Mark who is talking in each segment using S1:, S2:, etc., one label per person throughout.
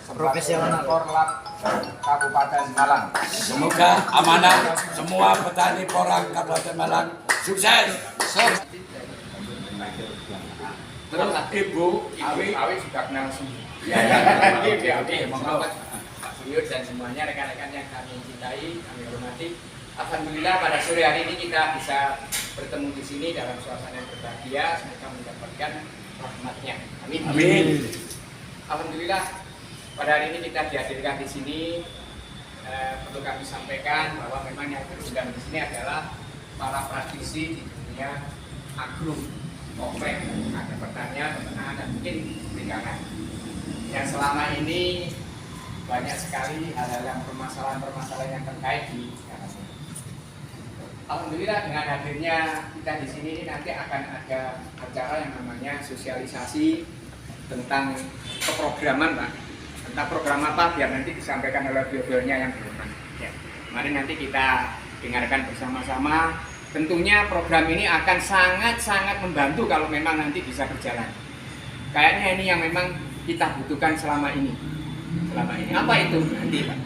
S1: profesional Korlap Kabupaten Malang.
S2: Semoga amanah semua petani porang Kabupaten Malang sukses. Terus Ibu
S3: Awi sudah kenal semua. Pak Suryo dan semuanya rekan-rekan yang kami cintai, kami hormati. Alhamdulillah pada sore hari ini kita bisa bertemu di sini dalam suasana yang berbahagia, semoga mendapatkan rahmatnya. Amin.
S2: Amin.
S3: Alhamdulillah pada hari ini kita dihadirkan di sini. Perlu kami sampaikan bahwa memang yang berundang di sini adalah para praktisi di dunia agro, komplek, agro pertanian, peternakan dan mungkin perikanan. Yang selama ini banyak sekali hal-hal yang permasalahan-permasalahan yang terkait di kawasan. Alhamdulillah dengan hadirnya kita di sini nanti akan ada acara yang namanya sosialisasi tentang keprograman, Pak. Tentang program apa biar nanti disampaikan oleh beliau-beliaunya yang berhormat. Ya. Mari nanti kita dengarkan bersama-sama. Tentunya program ini akan sangat-sangat membantu kalau memang nanti bisa berjalan. Kayaknya ini yang memang kita butuhkan selama ini. Apa itu nanti, Pak?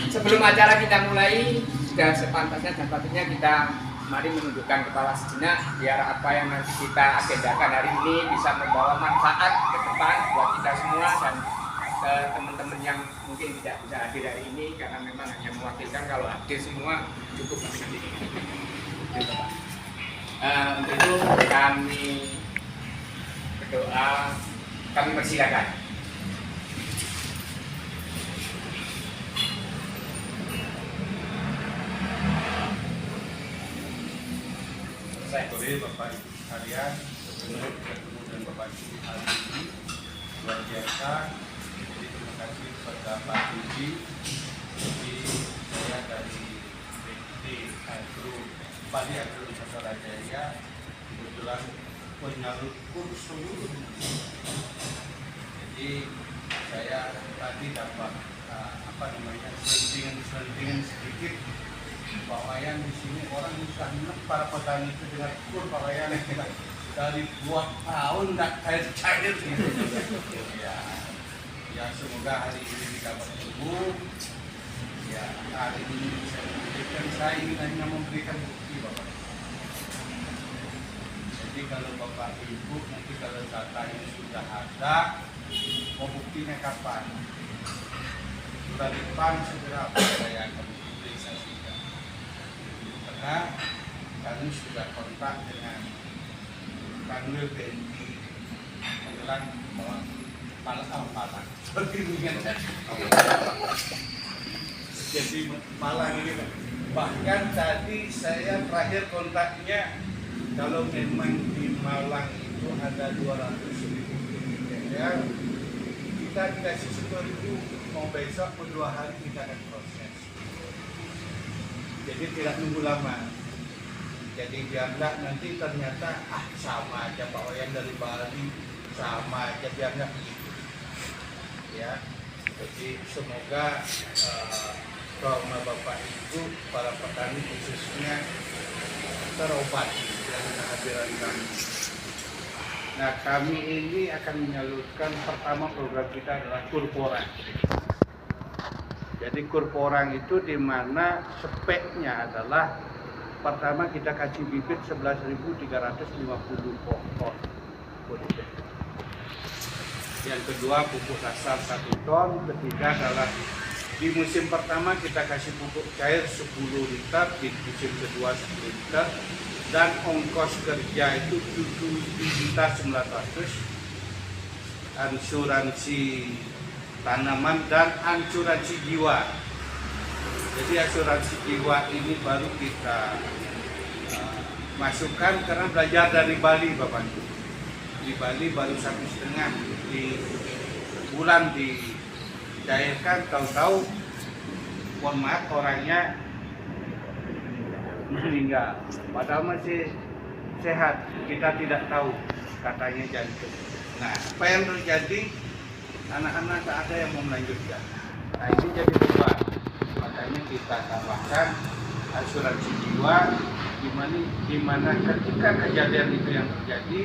S3: Sebelum acara kita mulai, sudah sepantasnya dan patutnya kita mari menundukkan kepala sejenak biar apa yang nanti kita agendakan hari ini bisa membawa manfaat ke depan buat kita semua dan teman-teman yang mungkin tidak bisa hadir hari ini karena memang hanya mewakilkan. Kalau hadir semua cukup nanti. Untuk itu kami berdoa, kami persilakan.
S4: Sore Bapak Ibu sekalian, sebelum ketemu dengan Bapak Ibu hari ini luar biasa. Jadi terima kasih kepada Pak Budi. Jadi saya dari BPD Agro Bali Agro Nusantara Jaya kebetulan penyalur seluruh. Jadi saya tadi dapat selentingan sedikit. Pak Wayan di sini orang bisa enak para petani itu dengan kur Pak Wayan dari 2 tahun tidak cair gitu. Ya semoga hari ini kita bertemu. Ya hari ini bisa memberikan, saya ingin hanya memberikan bukti Bapak. Jadi kalau Bapak Ibu nanti kalau data ini sudah ada, mau buktinya kapan? Bulan depan segera saya akan realisasikan. Karena kami sudah kontak dengan Kanwil BNI Malang Malang. Jadi Malang ini bahkan tadi saya terakhir kontaknya kalau memang di Malang itu ada 200.000 ya, kita dikasih 10.000 mau besok pun 2 hari kita akan proses. Jadi tidak nunggu lama. Jadi biar enggak nanti ternyata sama aja Pak Wayan dari Bali, sama aja, biar enggak begitu. Ya. Jadi semoga trauma Bapak Ibu para petani khususnya terobati dengan kehadiran kami. Nah, kami ini akan menyalurkan pertama program kita adalah Kurporang. Jadi Kurporang itu di mana speknya adalah pertama kita kasih bibit 11.350 pohon. Yang kedua pupuk dasar 1 ton, ketiga adalah di musim pertama kita kasih pupuk cair 10 liter, di musim kedua 10 liter, dan ongkos kerja itu 7.900.000, asuransi tanaman dan asuransi jiwa. Jadi asuransi jiwa ini baru kita masukkan karena belajar dari Bali Bapak. Di Bali baru 1,5 di bulan dicairkan, tahu-tahu mohon maaf orangnya meninggal. Padahal masih sehat, kita tidak tahu, katanya jantung. Nah, apa yang terjadi? Anak-anak tak ada yang mau melanjutkan. Nah, ini jadi beban. Makanya kita tambahkan asuransi jiwa, di mana ketika kejadian itu yang terjadi,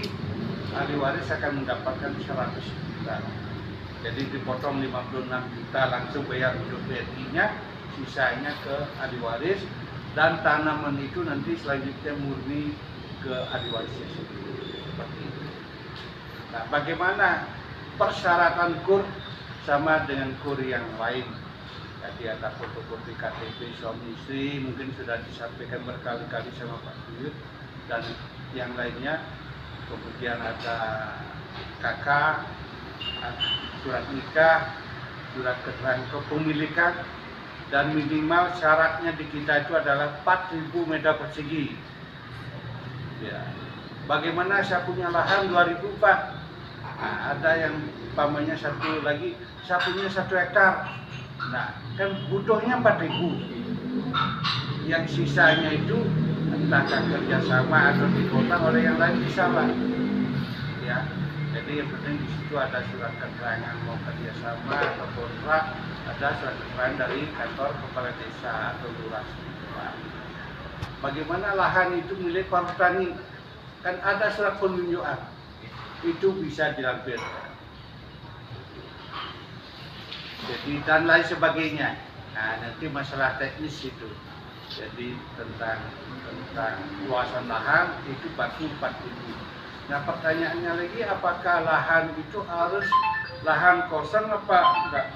S4: ahli waris akan mendapatkan 100 juta. Jadi dipotong 56 juta langsung bayar untuk BRI-nya, sisanya ke ahli waris, dan tanaman itu nanti selanjutnya murni ke ahli warisnya sendiri. Seperti itu. Nah, bagaimana persyaratan KUR sama dengan KUR yang lain? Tadi ada fotokopi KTP suami istri, mungkin sudah disampaikan berkali-kali sama Pak Buyut dan yang lainnya. Kemudian ada KK, surat nikah, surat keterangan kepemilikan, dan minimal syaratnya di kita itu adalah 4.000 meter persegi. Ya. Bagaimana saya punya lahan 2.000 Pak? Nah, ada yang umpamanya satu lagi, saya punya 1 hektar. Nah, kan butuhnya 4.000. Yang sisanya itu entah kerjasama atau dipotong oleh yang lain bisa Pak. Ya, jadi yang penting di situ ada surat keterangan mau kerjasama atau kontrak, ada surat keterangan dari kantor kepala desa atau lurah. Bagaimana lahan itu milik petani? Kan ada surat penunjukan, itu bisa dilampirkan. Jadi dan lain sebagainya. Nah, nanti masalah teknis itu. Jadi tentang luasan lahan itu baku 4.000. Nah, pertanyaannya lagi, apakah lahan itu harus lahan kosong apa enggak?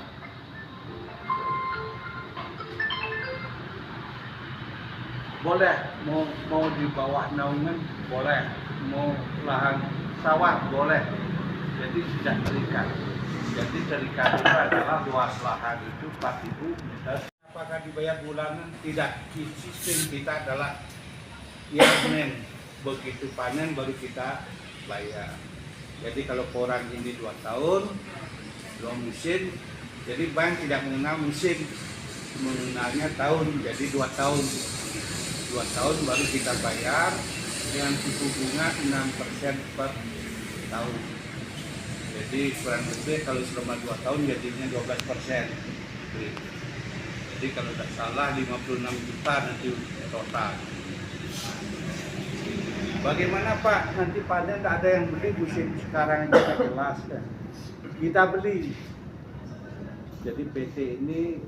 S4: Boleh, mau di bawah naungan boleh, mau lahan sawah boleh. Jadi tidak terikat. Jadi terikat itu adalah luas lahan itu 4.000 meter. Apakah dibayar bulanan? Tidak. Sistem kita adalah yearning. Begitu panen baru kita bayar. Jadi kalau porang ini 2 tahun, 2 musim, jadi bank tidak mengenal musim, mengenalnya tahun, jadi 2 tahun. 2 tahun baru kita bayar dengan suku bunga 6% per tahun. Jadi kurang lebih kalau selama 2 tahun jadinya 12%. Jadi kalau tidak salah 56 juta nanti total. Bagaimana Pak, nanti panen tidak ada yang beli musim sekarang aja jelas kan. Kita beli. Jadi PT ini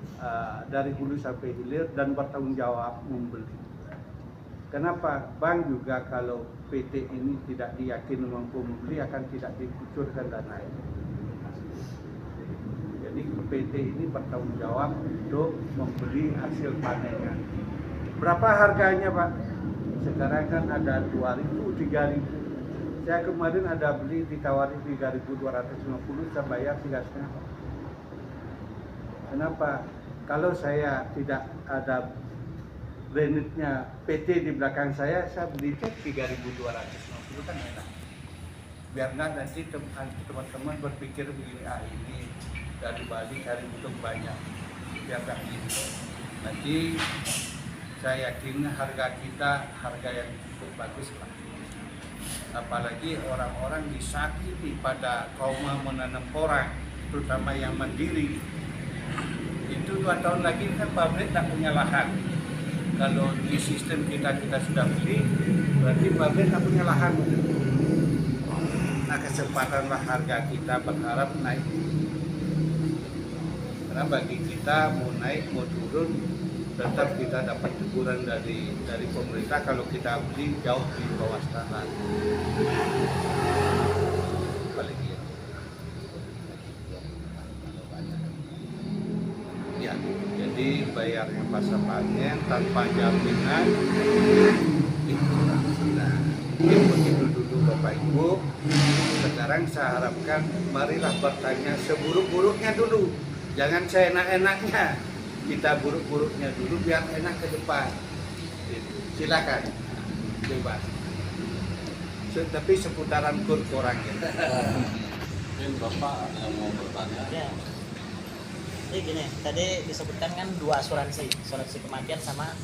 S4: dari hulu sampai hilir dan bertanggung jawab membeli. Kenapa? Bank juga kalau PT ini tidak diyakini mampu membeli akan tidak dikucurkan dana ini. Jadi PT ini bertanggung jawab untuk membeli hasil panennya. Berapa harganya Pak? Sekarang kan ada 2.000, 3.000. Saya kemarin ada beli ditawari 3.250, saya bayar 3,5. Kenapa? Kalau saya tidak ada brandednya PT di belakang saya beli cek 3.250 kan enak. Biar nggak nanti teman-teman berpikir begini, ini dari Bali cari untung banyak. Biar nggak gitu. Nanti saya yakin harga kita harga yang cukup bagus Pak. Apalagi orang-orang disakiti pada kaum menanam porang, terutama yang mandiri. Itu 2 tahun lagi kan pabrik tak punya lahan. Kalau di sistem kita sudah beli, berarti pabrik tak punya lahan. Nah, kesempatanlah harga kita berharap naik. Karena bagi kita mau naik mau turun, tetap kita dapat teguran dari pemerintah kalau kita beli jauh di bawah standar. Apalagi ya, jadi bayarnya masa panen tanpa jaminan itu. Nah, begitu dulu Bapak Ibu. Sekarang saya harapkan marilah bertanya seburuk-buruknya dulu, jangan seenak-enaknya. Kita buruk-buruknya dulu biar enak ke depan. Silakan, bebas. Tapi seputaran KUR kurang ya.
S2: Mungkin Bapak yang mau bertanya.
S5: Ya. Jadi gini, tadi disebutkan kan 2 asuransi kematian sama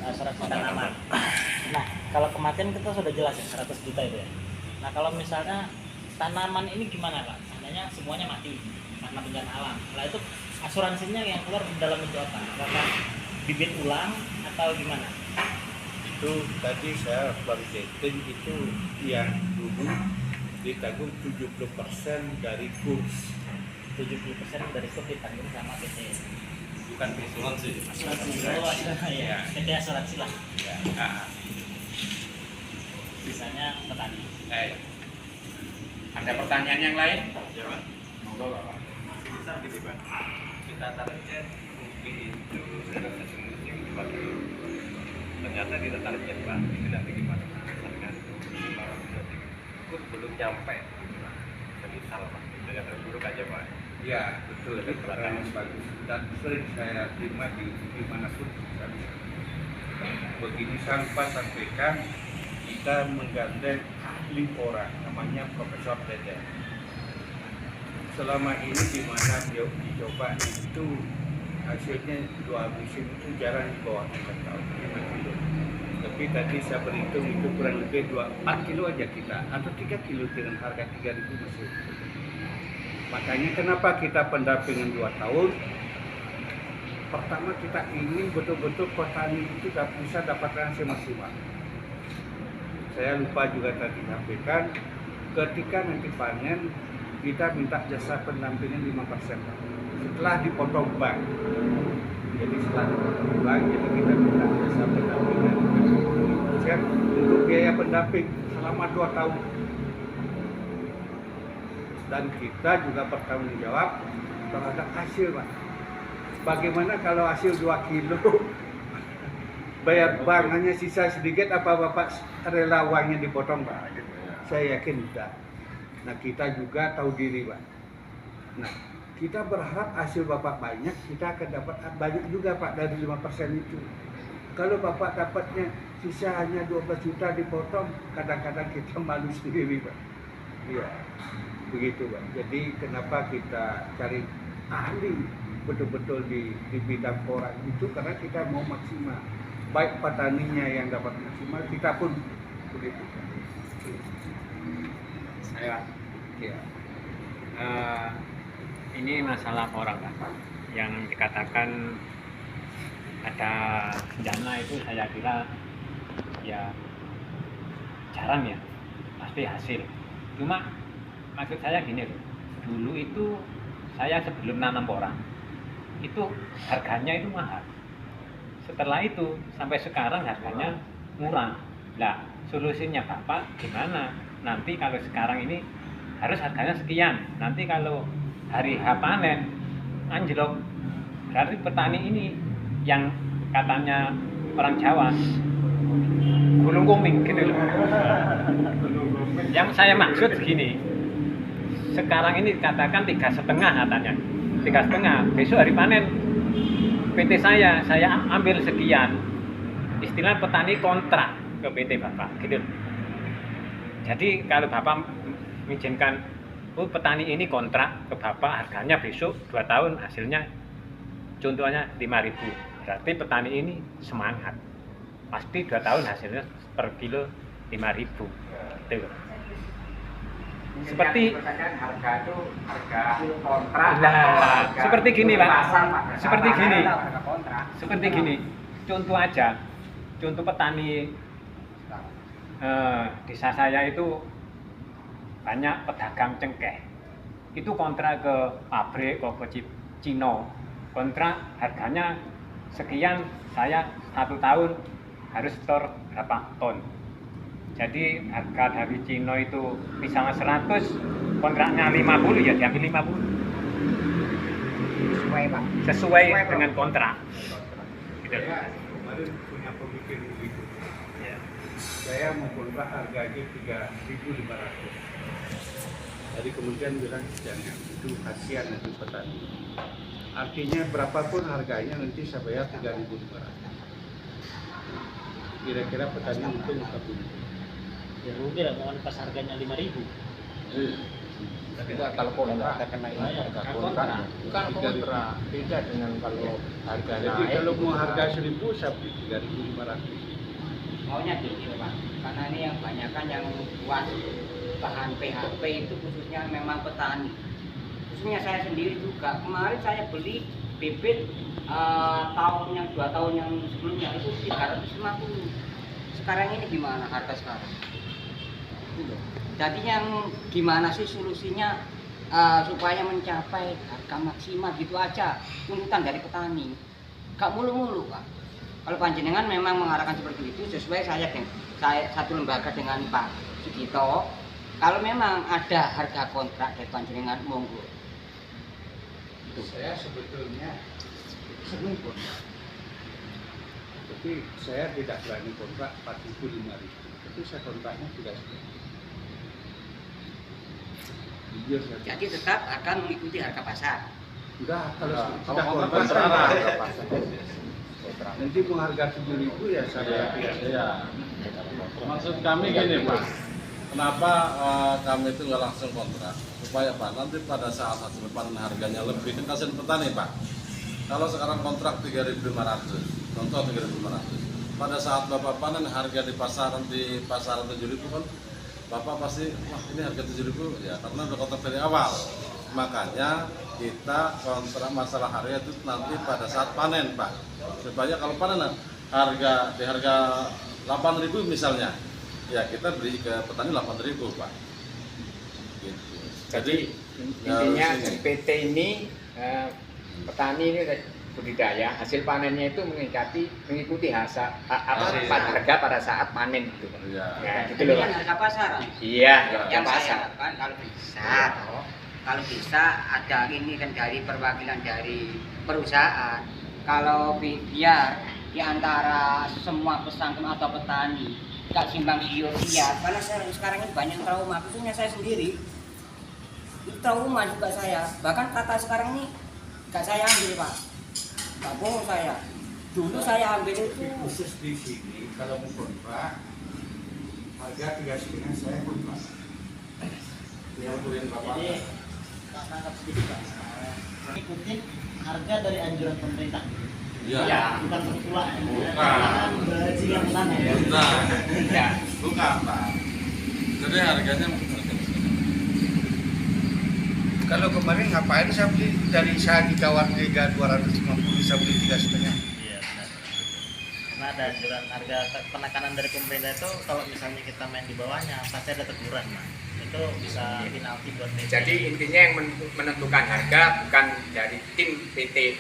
S5: asuransi tanaman. Nah, kalau kematian kita sudah jelas ya 100 juta itu ya. Nah, kalau misalnya tanaman ini gimana Pak? Seandainya semuanya mati karena bencana alam. Nah, itu asuransinya yang keluar dalam bentuk apa? Apakah bibit ulang atau gimana?
S4: Itu tadi saya baru chatting itu yang dulu ditanggung 70% dari kurs.
S5: 70% dari itu ditanggung sama PT.
S2: Bukan asuransi.
S5: Oh, ya, PT asuransi lah.
S2: Ya. Nah,
S5: Sisanya petani.
S3: Ada pertanyaan yang lain?
S2: ya Pak.
S3: Monggo Bapak.
S2: Bisa gitu Pak. Kita targetnya mungkin itu 150 kilo. Ternyata kita targetnya Pak, itu nanti gimana? Misalkan itu belum nyampe. Semisal Pak, dengan terburuk aja Pak.
S4: Ya, betul. Itu pertanyaan bagus. Dan sering saya terima dimanapun. Begini Pak sampaikan, kita menggandeng ahli orang, namanya Profesor Dede. Selama ini di mana dia dicoba itu hasilnya 2 musim itu jarang di bawah 4 tahun, 5 kilo. Tapi tadi saya berhitung itu kurang lebih 4 kilo aja kita, atau 3 kilo dengan harga 3.000 masih. Makanya kenapa kita pendampingan 2 tahun? Pertama kita ingin betul-betul petani itu bisa dapatkan hasil maksimal. Saya lupa juga tadi sampaikan, ketika nanti panen kita minta jasa pendampingan 5% setelah dipotong bank. Jadi setelah dipotong bank, jadi kita minta jasa pendampingan 5% untuk biaya pendamping selama 2 tahun. Dan kita juga bertanggung jawab terhadap hasil, Pak. Bagaimana kalau hasil 2 kilo bayar bank hanya sisa sedikit, apa Bapak rela uangnya dipotong, Pak? Saya yakin tidak. Nah, kita juga tahu diri, Pak. Nah, kita berharap hasil Bapak banyak, kita akan dapat banyak juga, Pak, dari 5% itu. Kalau Bapak dapatnya sisa hanya 12 juta dipotong, kadang-kadang kita malu sendiri, Pak. Iya, begitu, Pak. Jadi kenapa kita cari ahli betul-betul di bidang orang itu, karena kita mau maksimal. Baik petaninya yang dapat maksimal, kita pun begitu.
S6: Saya
S4: Ya.
S6: ini masalah orang Pak, yang dikatakan ada dana itu saya kira ya jarang ya, pasti hasil. Cuma maksud saya gini loh, dulu itu saya sebelum nanam porang itu harganya itu mahal. Setelah itu sampai sekarang harganya murah. Nah, solusinya Bapak gimana? Nanti kalau sekarang ini harus harganya sekian, nanti kalau hari H panen anjlok, berarti petani ini yang katanya orang Jawa gulung kuming gitu loh. Yang saya maksud gini, sekarang ini katakan 3,5 katanya, 3,5, besok hari panen PT saya ambil sekian, istilah petani kontrak ke PT Bapak gitu. Jadi kalau Bapak mengizinkan, oh petani ini kontrak ke Bapak, harganya besok 2 tahun hasilnya contohnya 5.000, berarti petani ini semangat, pasti 2 tahun hasilnya per kilo 5.000 gitu. Seperti
S3: harga itu harga kontrak.
S6: Nah, seperti gini Pak, seperti gini,
S3: Harga kontrak.
S6: seperti gini. Contoh aja, contoh petani desa saya itu banyak pedagang cengkeh. Itu kontrak ke pabrik, ke Cino. Kontrak harganya sekian, saya 1 tahun harus store berapa ton. Jadi harga dari Cino itu misalnya 100, kontraknya 50 ya diambil 50.
S3: Sesuai Pak.
S6: Sesuai dengan kontrak. Gitu.
S4: Saya kemarin punya pemikiran begitu.
S6: Ya.
S4: Saya mau kontrak harganya 3.500. Jadi kemudian bilang jangan, itu kasihan nanti petani. Artinya berapapun harganya nanti saya bayar 3.500. Kira-kira petani untung atau rugi?
S5: Ya rugi lah, mau pas harganya 5.000.
S1: Tidak, kalau kontrak ada kenaikan harga kontrak. Bukan kontrak, beda dengan kalau harga
S4: Jadi
S1: naik.
S4: kalau mau harga 1.000 saya beli 3.500.
S3: Maunya gitu Pak. Karena ini yang banyakan yang buat bahan PHP itu khususnya memang petani. Khususnya saya sendiri juga. Kemarin saya beli bibit tahun yang 2 tahun yang sebelumnya itu 350. Sekarang ini gimana harga sekarang? Jadi yang gimana sih solusinya
S7: supaya mencapai harga maksimal gitu aja tuntutan dari petani, gak mulu-mulu Pak. Kalau panjenengan memang mengarahkan seperti itu sesuai saya satu lembaga dengan Pak Sugito, kalau memang ada harga kontrak dari panjenengan monggo.
S4: Saya sebetulnya senang kontrak, tapi saya tidak berani kontrak 4.000 5.000, tapi saya kontraknya tidak seperti itu. Jujur saja.
S7: Jadi tetap akan mengikuti harga pasar.
S4: Enggak, kalau
S1: Nah,
S4: sudah
S1: kalau
S4: kontrak
S1: kontrak
S4: kan
S1: harga pasar.
S4: nanti mengharga 7.000 ya saya tidak.
S8: Iya. Maksud kami gini Pak, kenapa kami itu nggak langsung kontrak? Supaya Pak, nanti pada saat hasil panen harganya lebih ke kasihan petani Pak. Kalau sekarang kontrak 3.500, contoh 3.500. Pada saat Bapak panen harga di pasaran 7.000 kan, Bapak pasti, wah ini harga 7.000 ya karena udah kontrak dari awal. Makanya kita kontrak masalah harga itu nanti pada saat panen Pak. Supaya kalau panen harga 8.000 misalnya, ya kita beri ke petani 8.000 Pak. Gitu.
S3: Jadi intinya dari PT ini petani ini budidaya hasil panennya itu mengikuti harga pada saat panen gitu.
S8: Iya.
S3: Ya, gitu
S7: Jadi
S3: loh.
S7: kan harga pasar.
S3: Iya,
S7: Yang
S3: harga
S7: saya
S3: pasar.
S7: harapkan kalau bisa ada ini kan dari perwakilan dari perusahaan. Kalau biar di antara semua pesantren atau petani gak simbang siur iya, karena saya sekarang ini banyak trauma, khususnya saya sendiri itu trauma juga saya, bahkan kata sekarang ini gak saya ambil Pak, gak bohong saya, dulu saya ambil itu
S4: Tapi khusus di sini kalau mau kontrak harga 3,5 saya kontrak.
S5: Jadi tangkap sedikit Pak. Ikuti harga dari anjuran pemerintah.
S8: Iya.
S5: Bukan tertular.
S8: Bukan.
S5: Gaji yang mana ya?
S8: Nah, bukan Pak. Jadi harganya
S4: Kalau kemarin ngapain saya beli dari saya ditawar 3.250 saya beli 3,5.
S5: Iya benar. Karena ada anjuran harga penekanan dari pemerintah itu kalau misalnya kita main di bawahnya pasti ada teguran Pak. Itu bisa penalti buat PT.
S3: Jadi intinya yang menentukan harga bukan dari tim PT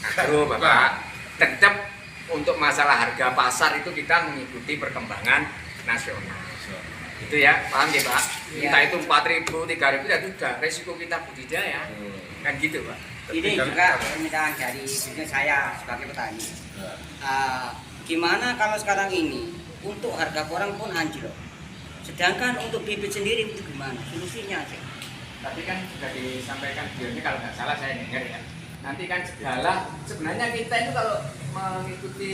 S3: Agro Bapak. Tetap untuk masalah harga pasar itu kita mengikuti perkembangan nasional. Itu ya, paham ya Pak?
S7: Ya.
S3: Entah itu 4.000, 3.000 ya sudah resiko kita budidaya. Kan gitu Pak.
S7: ini juga permintaan dari bisnis saya sebagai petani. Gimana kalau sekarang ini untuk harga korang pun anjlok, sedangkan untuk bibit sendiri itu gimana solusinya aja?
S3: Tadi kan sudah disampaikan videonya kalau nggak salah saya dengar ya. Nanti kan segala sebenarnya kita itu kalau mengikuti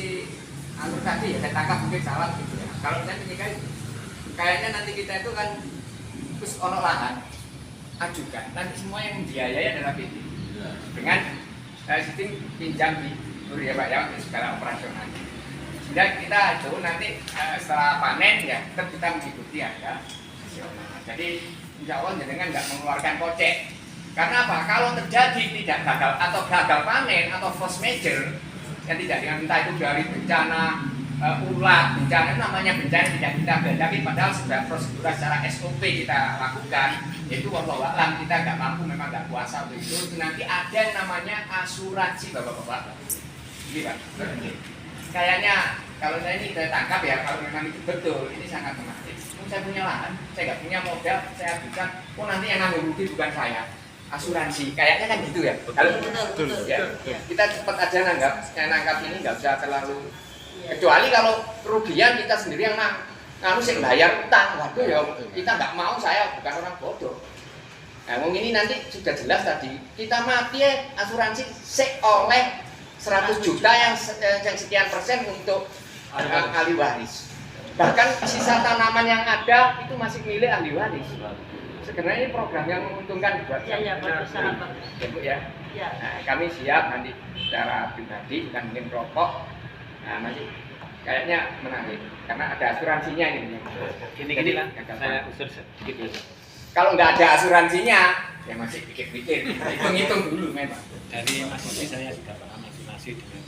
S3: alur tadi ya saya tangkap mungkin salah gitu ya. Kalau saya menyikapi kayaknya nanti kita itu kan terus ono lahan ajukan nanti semua yang membiayai adalah PT dengan sistem pinjam di ya Pak ya untuk segala operasional. Sehingga kita itu nanti setelah panen ya tetap kita mengikuti harga nasional. Jadi insya Allah jangan nggak mengeluarkan kocek. Karena apa? Kalau terjadi tidak gagal atau gagal panen atau force major yang tidak dengan entah itu dari bencana ulat, bencana namanya bencana tidak kita hadapi padahal sudah prosedur secara SOP kita lakukan, yaitu wallahu a'lam kita nggak mampu memang nggak kuasa untuk itu. Nanti ada yang namanya asuransi bapak-bapak. Ini Pak. Kayaknya kalau saya ini saya tangkap ya kalau memang itu betul ini sangat menarik. Saya punya lahan, saya nggak punya modal, saya ajukan. Oh nanti yang nanggung rugi bukan saya. Asuransi, kayaknya kan gitu ya. Kalau
S7: Betul.
S3: ya, kita cepat aja nangkap ini nggak usah terlalu. Kecuali kalau kerugian kita sendiri yang nganu sing bayar utang. Waduh ya, kita nggak mau, saya bukan orang bodoh. Nah, ini nanti sudah jelas tadi. Kita mati ya asuransi oleh 100 juta yang sekian persen untuk ahli waris. Bahkan sisa tanaman yang ada itu masih milik ahli waris. Sebenarnya ini program yang menguntungkan buat
S7: Iya, bagus, sangat bagus.
S3: ya, Bu, ya.
S7: Ya.
S3: Nah, kami siap nanti secara pribadi bukan mungkin rokok. Nah, masih kayaknya menarik karena ada asuransinya ini.
S6: Gini lah, saya usul sedikit.
S3: Kalau nggak ada asuransinya, ya masih pikir-pikir, hitung-hitung dulu memang.
S6: Dari Mas Yudi saya sudah paham masih dengan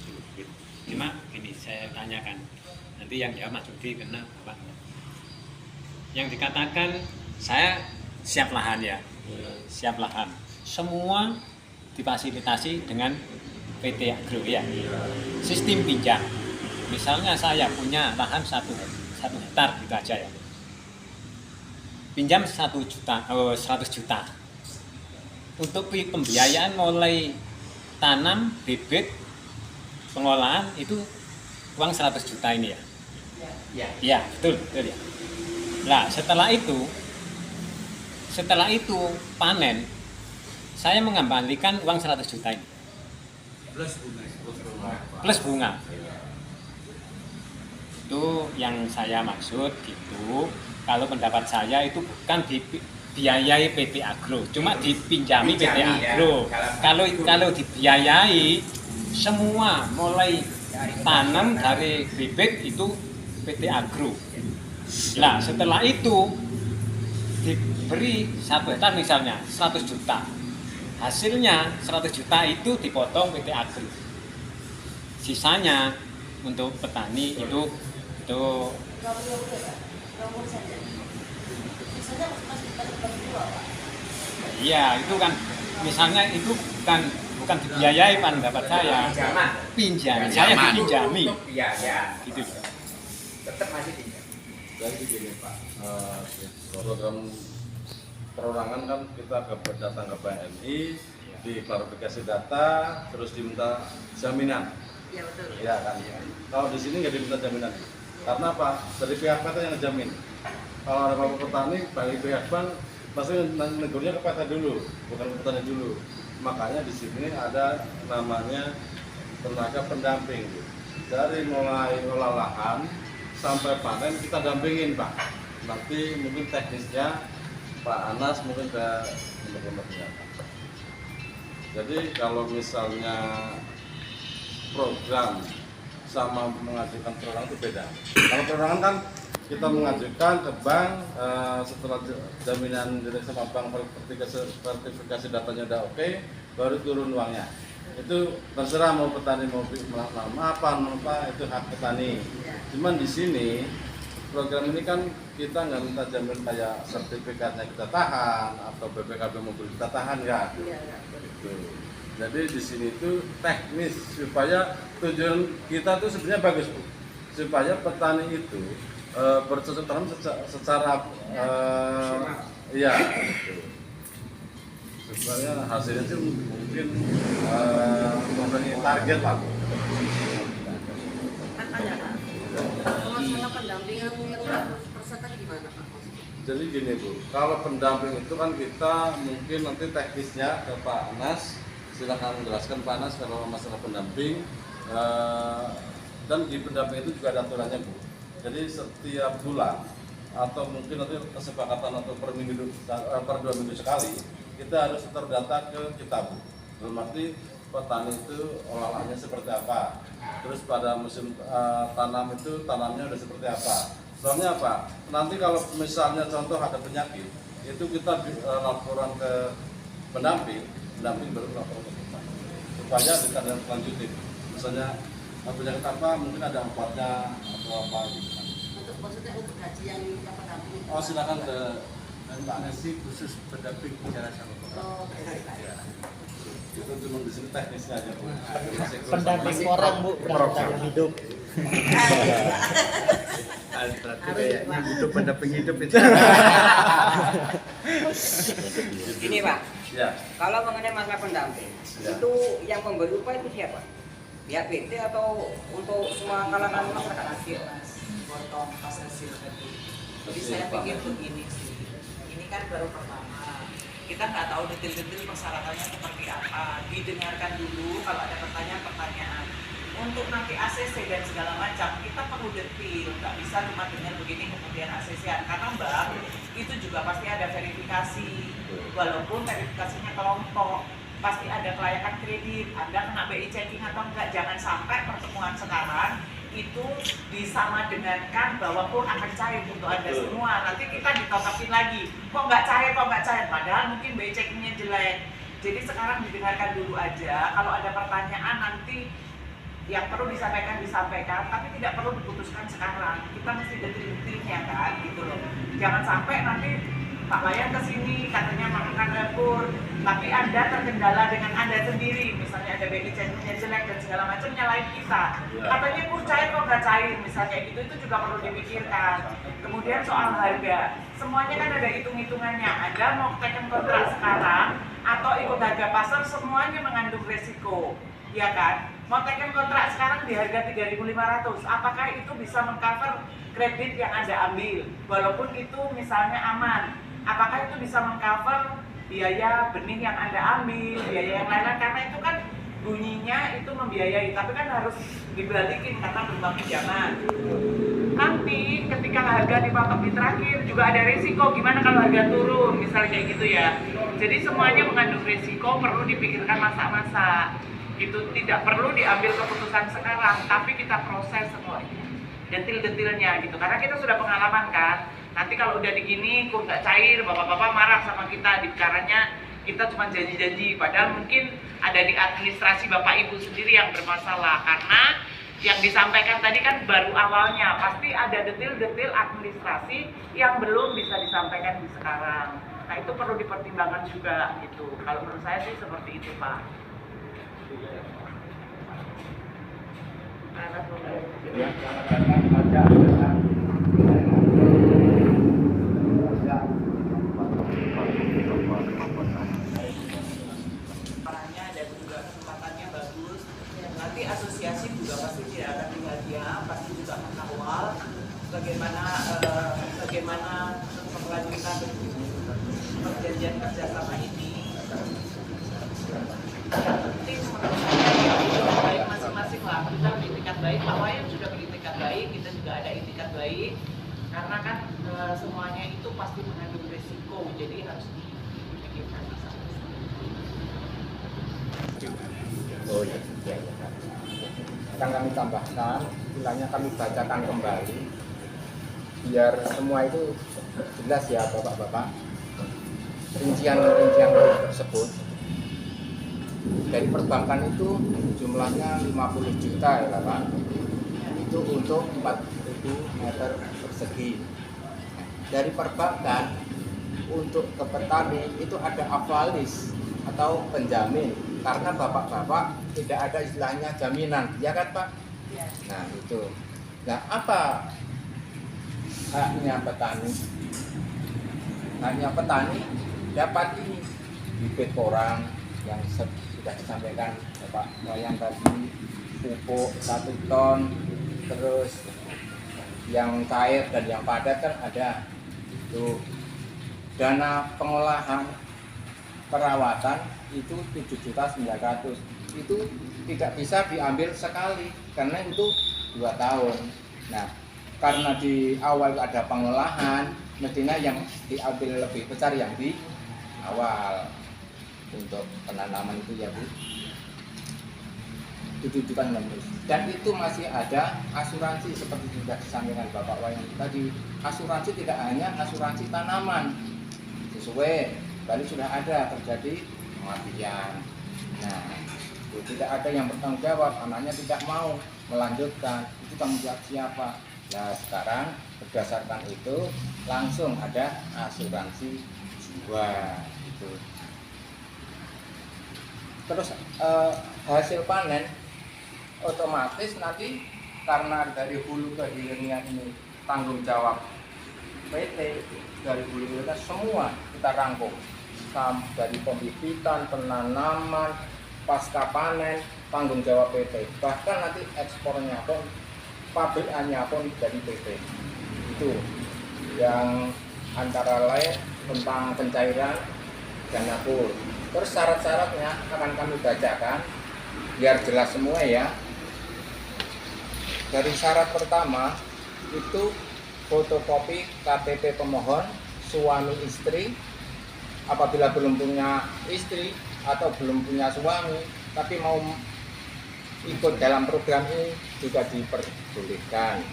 S6: bibit. Cuma gini saya tanyakan, nanti yang jawab Mas Yudi karena apa? Yang dikatakan saya siap lahan ya, siap lahan. Semua difasilitasi dengan PT Agro ya. Sistem pinjam. Misalnya saya punya lahan 1 hektar gitu aja ya. Pinjam 1 juta, 100 juta. Untuk pembiayaan mulai tanam, bibit, pengolahan itu uang 100 juta ini ya. Ya, betul ya. Nah, setelah itu panen, saya mengembalikan uang 100 juta ini. Plus bunga. Itu yang saya maksud gitu. Kalau pendapat saya itu bukan dibiayai PT Agro, cuma dipinjami PT Agro. Kalau dibiayai semua mulai tanam dari bibit itu PT Agro. Nah, setelah itu diberi 1 hektar misalnya 100 juta. Hasilnya 100 juta itu dipotong PT Agro. Sisanya untuk petani itu iya, itu kan misalnya itu bukan dibiayai pendapat saya. Pinjam. Saya dipinjami.
S3: Iya.
S6: Gitu.
S3: Tetap masih pinjam.
S8: Jadi gini Pak, program perorangan kan kita datang ke BNI, diklarifikasi data, terus diminta jaminan.
S7: Iya betul.
S8: Iya kan. Kalau di sini nggak diminta jaminan. Karena apa? Dari pihak PT yang ngejamin. Kalau ada apa-apa petani, dari pihak bank pasti negurnya ke PT dulu, bukan ke petani dulu. Makanya di sini ada namanya tenaga pendamping. Dari mulai olah lahan sampai panen kita dampingin Pak. Nanti mungkin teknisnya Pak Anas mungkin ke benar-benarnya. Jadi kalau misalnya program sama mengajukan perorangan itu beda. Kalau perorangan kan kita mengajukan ke bank setelah jaminan dari sama bank sertifikasi datanya udah oke, baru turun uangnya. Itu terserah mau petani mau apa itu hak petani. Cuman di sini program ini kan kita nggak minta jamin kayak sertifikatnya kita tahan atau BPKB mobil kita tahan ya. Gitu. Jadi di sini itu teknis supaya tujuan kita tuh sebenarnya bagus Bu, supaya petani itu bercocok tanam secara iya gitu. Supaya hasilnya sih mungkin memenuhi target Pak.
S9: Masalah pendampingan yang persetan gimana Pak?
S8: Jadi gini Bu, kalau pendamping itu kan kita mungkin nanti teknisnya ke Pak Anas, silakan menjelaskan Pak Anas kalau masalah pendamping dan di pendamping itu juga ada aturannya Bu. Jadi setiap bulan atau mungkin nanti kesepakatan atau per 2 minggu sekali kita harus terdata ke kita Bu. Dalam arti petani itu olahraga seperti apa, terus pada musim tanam itu tanamnya udah seperti apa. Soalnya apa? Nanti kalau misalnya contoh ada penyakit, itu kita laporan ke pendamping baru laporan ke kita supaya ditindaklanjuti. Misalnya penyakit apa, mungkin ada obatnya atau apa gitu.
S9: Maksudnya untuk gaji yang pendamping?
S8: Oh silakan ke
S4: Pak Nasi khusus pendamping bicara sama Pak.
S8: itu cuma di sini teknisnya aja Bu.
S5: Pendamping orang Bu, pendamping hidup.
S4: Berarti kayaknya butuh pendamping hidup itu.
S7: Ini Pak,
S8: Ya.
S7: kalau mengenai masalah pendamping,
S8: Ya.
S7: itu yang memberi upah itu siapa? Pihak PT atau untuk semua kalangan masyarakat?
S10: Hasil Mas, potong pas hasil tadi. Jadi saya pikir begini sih, ini kan baru pertama, kita nggak tahu detail-detail persyaratannya seperti apa. Didengarkan dulu kalau ada pertanyaan-pertanyaan. Untuk nanti ACC dan segala macam kita perlu detail, nggak bisa cuma dengar begini kemudian ACC-an, karena Mbak itu juga pasti ada verifikasi, walaupun verifikasinya kelompok, pasti ada kelayakan kredit, Anda kena BI checking atau enggak. Jangan sampai pertemuan sekarang itu disama dengankan bahwa pun akan cair untuk Anda semua, nanti kita ditotopin lagi, kok nggak cair, padahal mungkin BI checkingnya jelek. Jadi sekarang didengarkan dulu aja, kalau ada pertanyaan nanti yang perlu disampaikan, tapi tidak perlu diputuskan sekarang. Kita mesti detail-detailnya kan, gitu loh. Jangan sampai nanti Pak Wayan kesini katanya makan dapur, tapi Anda terkendala dengan Anda sendiri, misalnya ada baby change-nya jelek dan segala macam nyalain kita. Katanya kok cair kok nggak cair, misalnya itu juga perlu dipikirkan. Kemudian soal harga, semuanya kan ada hitung-hitungannya. Anda mau taken kontrak sekarang atau ikut harga pasar, semuanya mengandung resiko, ya kan? Mau taken kontrak sekarang di harga 3.500, apakah itu bisa mengcover kredit yang Anda ambil? Walaupun itu misalnya aman, apakah itu bisa mengcover biaya benih yang Anda ambil, biaya yang lain-lain? Karena itu kan bunyinya itu membiayai, tapi kan harus dibalikin karena berupa pinjaman. Nanti ketika harga dipatok di terakhir juga ada resiko, gimana kalau harga turun, misalnya kayak gitu ya. Jadi semuanya mengandung resiko, perlu dipikirkan masa-masa. Itu tidak perlu diambil keputusan sekarang, tapi kita proses semuanya, detil-detilnya gitu. Karena kita sudah pengalaman kan. Nanti kalau udah digini, kok nggak cair, bapak-bapak marah sama kita, bicaranya kita cuma janji-janji. Padahal mungkin ada di administrasi bapak ibu sendiri yang bermasalah. Karena yang disampaikan tadi kan baru awalnya, pasti ada detil-detil administrasi yang belum bisa disampaikan di sekarang. Nah itu perlu dipertimbangkan juga gitu. Kalau menurut saya sih seperti itu Pak. Perannya dan juga kesempatannya bagus. Nanti asosiasi juga pasti tidak akan tinggal diam, pasti juga mengawal bagaimana kelanjutan perjanjian kerjasama ini. Penting menurut saya ya, baik masing-masing lah. Kita beritikat baik, Pak Wayan sudah beritikat baik, kita juga ada itikat baik. Karena kan semuanya itu pasti mengandung risiko, jadi harus dipikirkan masing-masing.
S1: Oh iya, iya, iya. Akan kami tambahkan, istilahnya kami bacakan kembali, biar semua itu jelas ya Bapak-Bapak. Rincian-rincian tersebut dari perbankan itu jumlahnya 50 juta ya Pak. Itu untuk 4.000 meter persegi. Dari perbankan untuk ke petani itu ada avalis atau penjamin, karena bapak-bapak tidak ada istilahnya jaminan, ya kan Pak?
S10: Ya.
S1: Nah itu. Nah apa haknya petani? Haknya petani dapat ini bibit porang yang sudah disampaikan Bapak Wayan tadi, pupuk 1 ton, terus yang cair dan yang padat kan ada itu. Dana pengolahan perawatan itu 7.900.000, itu tidak bisa diambil sekali karena itu 2 tahun. Nah karena di awal ada pengolahan, mestinya yang diambil lebih besar yang di awal untuk penanaman itu ya Bu, 7.600.000. Dan itu masih ada asuransi seperti sudah disampaikan Bapak Wayan tadi. Asuransi tidak hanya asuransi tanaman, sesuai Bali sudah ada terjadi kematian. Nah itu tidak ada yang bertanggung jawab, anaknya tidak mau melanjutkan, itu tanggung jawab siapa? Nah sekarang berdasarkan itu langsung ada asuransi jiwa itu. Terus hasil panen otomatis nanti karena dari hulu ke hilirnya ini tanggung jawab PT, dari hulu hilirnya semua kita rangkum, dari pembibitan, penanaman, pasca panen, tanggung jawab PT. Bahkan nanti ekspornya pun, pabrikannya pun dari PT. Itu yang antara lain tentang pencairan dana kur. Terus syarat-syaratnya akan kami bacakan biar jelas semua ya. Dari syarat pertama itu fotokopi KTP pemohon suami istri. Apabila belum punya istri atau belum punya suami tapi mau ikut dalam program ini juga diperbolehkan.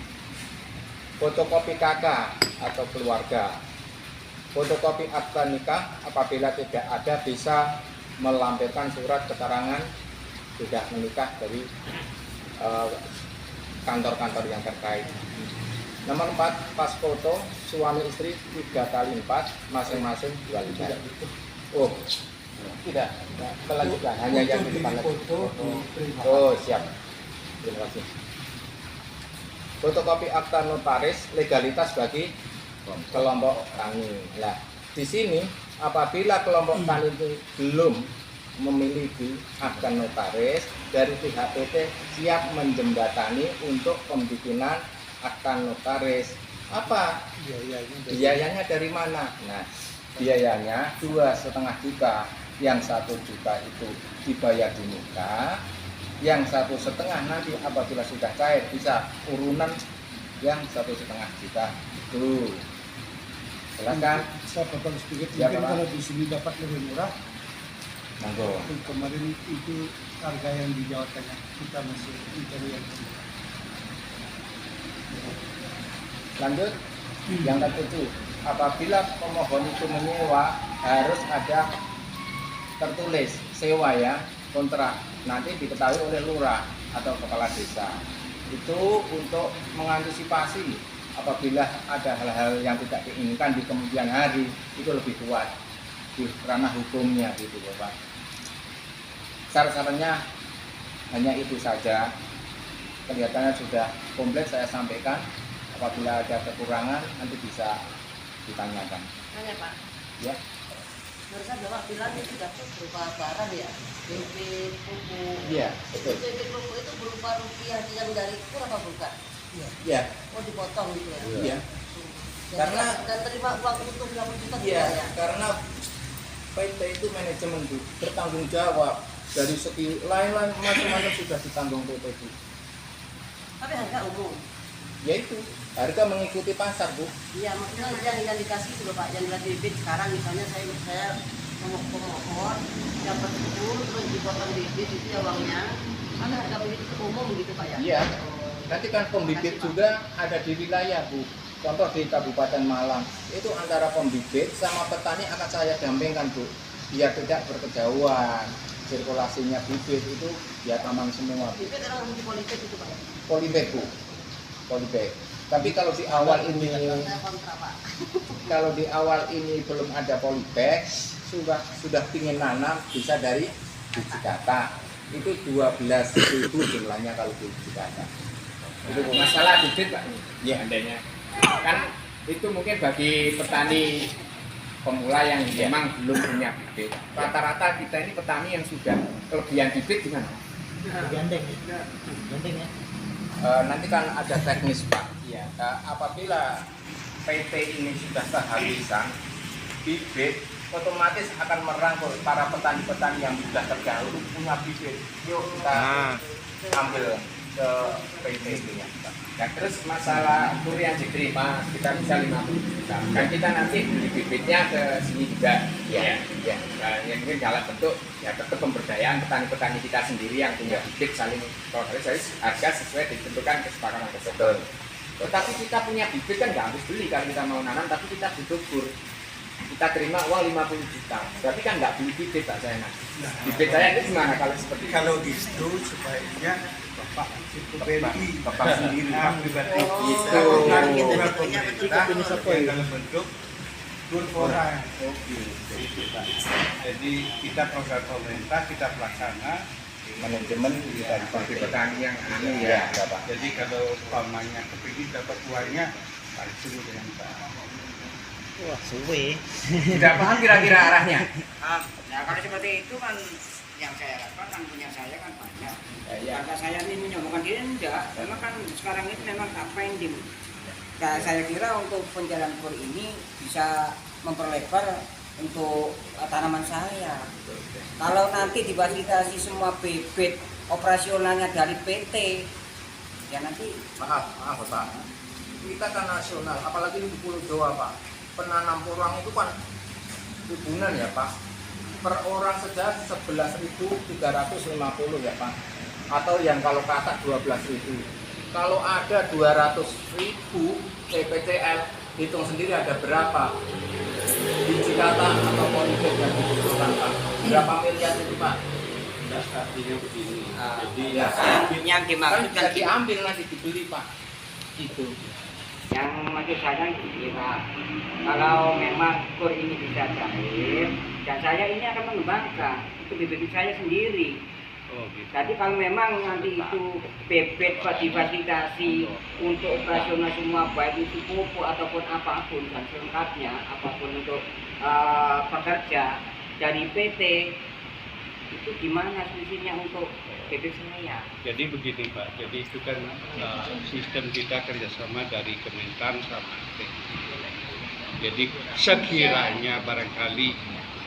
S1: Fotokopi kakak atau keluarga, fotokopi akta nikah, apabila tidak ada bisa melampirkan surat keterangan sudah menikah dari kantor-kantor yang terkait. Nomor 4, pas foto suami istri 3 kali 4 masing-masing 2 lembar. Oh, tidak. Melanjutkan hanya yang di depan lagi. Oh, siap. Terima kasih. Fotokopi akta notaris legalitas bagi kelompok tani. Nah, di sini apabila kelompok tani itu belum memiliki akta notaris, dari pihak PT siap menjembatani untuk pembikinan akta notaris. Apa biayanya dari mana? Nah, biayanya 2,5 juta. Yang 1 juta itu dibayar di muka, yang 1,5 nanti apabila sudah cair bisa urunan yang 1,5 juta itu. Jelas kan?
S11: Saya potong sedikit,
S1: Ya,
S11: mungkin
S1: Pak.
S11: kalau di sini dapat lebih murah.
S1: Monggo.
S11: Kemarin itu harga yang di Jawa Tengah, kita masih mencari yang lebih.
S1: Lanjut, yang ketujuh, apabila pemohon itu menyewa harus ada tertulis sewa ya, kontrak, nanti diketahui oleh lurah atau kepala desa. Itu untuk mengantisipasi apabila ada hal-hal yang tidak diinginkan di kemudian hari, itu lebih kuat di ranah hukumnya gitu Bapak. Saran-sarannya hanya itu saja. Kelihatannya sudah komplit saya sampaikan. Apabila ada kekurangan nanti bisa ditanyakan.
S9: Nanya Pak,
S1: Ya.
S9: barusan Bapak bilang itu sudah berupa barang ya, bibit, pupuk.
S1: Iya, betul.
S9: Bibit pupuk itu berupa rupiah yang dari kur apa bukan?
S1: Iya.
S9: Oh dipotong gitu ya?
S1: Iya.
S9: Dan
S1: Karena-
S9: dan terima uang utuh 50 juta
S1: Iya,
S9: juga ya?
S1: karena PT itu manajemen Bu, bertanggung jawab dari segi lain-lain macam-macam sudah ditanggung PT Bu.
S9: Tapi harga umum.
S1: Yaitu harga mengikuti pasar Bu.
S9: Iya, maksudnya yang dikasih itu loh Pak, yang dari bibit sekarang misalnya saya pemohon dapat kur terus dipotong bibit itu ya uangnya. Kan harga bibit itu umum gitu Pak ya?
S1: Iya. Nanti kan pembibit juga ada di wilayah Bu. Contoh di Kabupaten Malang, itu antara pembibit sama petani akan saya dampingkan Bu, biar tidak berkejauhan. Sirkulasinya bibit itu ya taman semua Bu.
S9: Bibit orang di politik itu Pak.
S1: Polybag Bu, polybag. Tapi kalau di awal ini,
S9: Saya kontra Pak.
S1: kalau di awal ini belum ada polybag, sudah ingin nanam bisa dari biji kata. Itu 12.000 jumlahnya kalau biji kata.
S3: Itu masalah bibit Pak.
S1: Ya.
S3: Seandainya kan itu mungkin bagi petani pemula yang memang belum punya bibit. Rata-rata kita ini petani yang sudah kelebihan bibit gimana?
S5: Gandeng ya.
S1: Nanti kan ada teknis Pak.
S3: Iya.
S1: Apabila PT ini sudah kehabisan bibit, otomatis akan merangkul para petani-petani yang sudah terdahulu punya bibit. Yuk kita ambil ke PT itu ya.
S3: Nah, terus masalah kur yang diterima kita bisa 50 juta. Kan kita nanti beli bibitnya ke sini juga.
S1: Iya.
S3: Ya. Nah, yang mungkin dalam bentuk ya tetap pemberdayaan petani-petani kita sendiri yang punya bibit saling koordinasi harga sesuai ditentukan kesepakatan tersebut. Tetapi kita punya bibit kan nggak harus beli kalau kita mau nanam, tapi kita butuh kur. Kita terima uang 50 juta. Berarti kan nggak beli bibit Pak saya nanti. Bibit saya itu gimana kalau seperti itu?
S4: Kalau gitu sebaiknya Bapak itu BNI
S1: Bapak sendiri, Pak.
S4: pribadi
S9: Oh,
S4: kita
S1: gitu.
S4: dengan
S9: Punya
S4: pemerintah
S9: betul.
S4: yang dalam bentuk good for us.
S1: Oke.
S4: Jadi kita program pemerintah kita pelaksana.
S1: Manajemen kita
S3: Bagi petani yang anu
S1: ya,
S3: ya.
S1: Bapak.
S4: Jadi kalau umpamanya kepingin dapat uangnya langsung dengan Pak.
S5: Wah, suwe.
S3: Tidak paham kira-kira arahnya.
S7: Nah kalau seperti itu kan yang saya harapkan kan punya saya kan banyak.
S3: Ya.
S7: Karena saya ini menyombongkan diri enggak, memang kan sekarang ini memang tak pending. Nah, saya kira untuk penjalan kur ini bisa memperlebar untuk tanaman saya. Kalau nanti difasilitasi semua bibit operasionalnya dari PT, ya nanti
S1: Maaf Bapak. Kita kan nasional, apalagi di Pulau Jawa Pak. Penanam porang itu kan ribuan ya Pak. Per orang saja 11.350 ya Pak. Atau yang kalau katak 12.000. Kalau ada 200.000 TPCL, hitung sendiri ada berapa biji kata atau polybag yang dibutuhkan Pak. Berapa miliar itu Pak?
S8: Artinya begini. Jadi
S1: Ya,
S7: yang
S1: kan
S7: dimaksud
S1: bisa diambil nanti dibeli Pak. Itu.
S7: Yang maksud saya gini Pak, kalau memang kur ini bisa cair, dan saya ini akan mengembangkan itu bibit saya sendiri.
S2: Oh, gitu.
S7: Jadi kalau memang nanti itu bebek difasilitasi untuk operasional semua, baik itu pupuk ataupun apapun dan selengkapnya, apapun untuk pekerja dari PT, itu gimana solusinya untuk bebek saya?
S2: Jadi begini Pak, jadi itu kan sistem kita kerjasama dari Kementan sama PT. Jadi sekiranya barangkali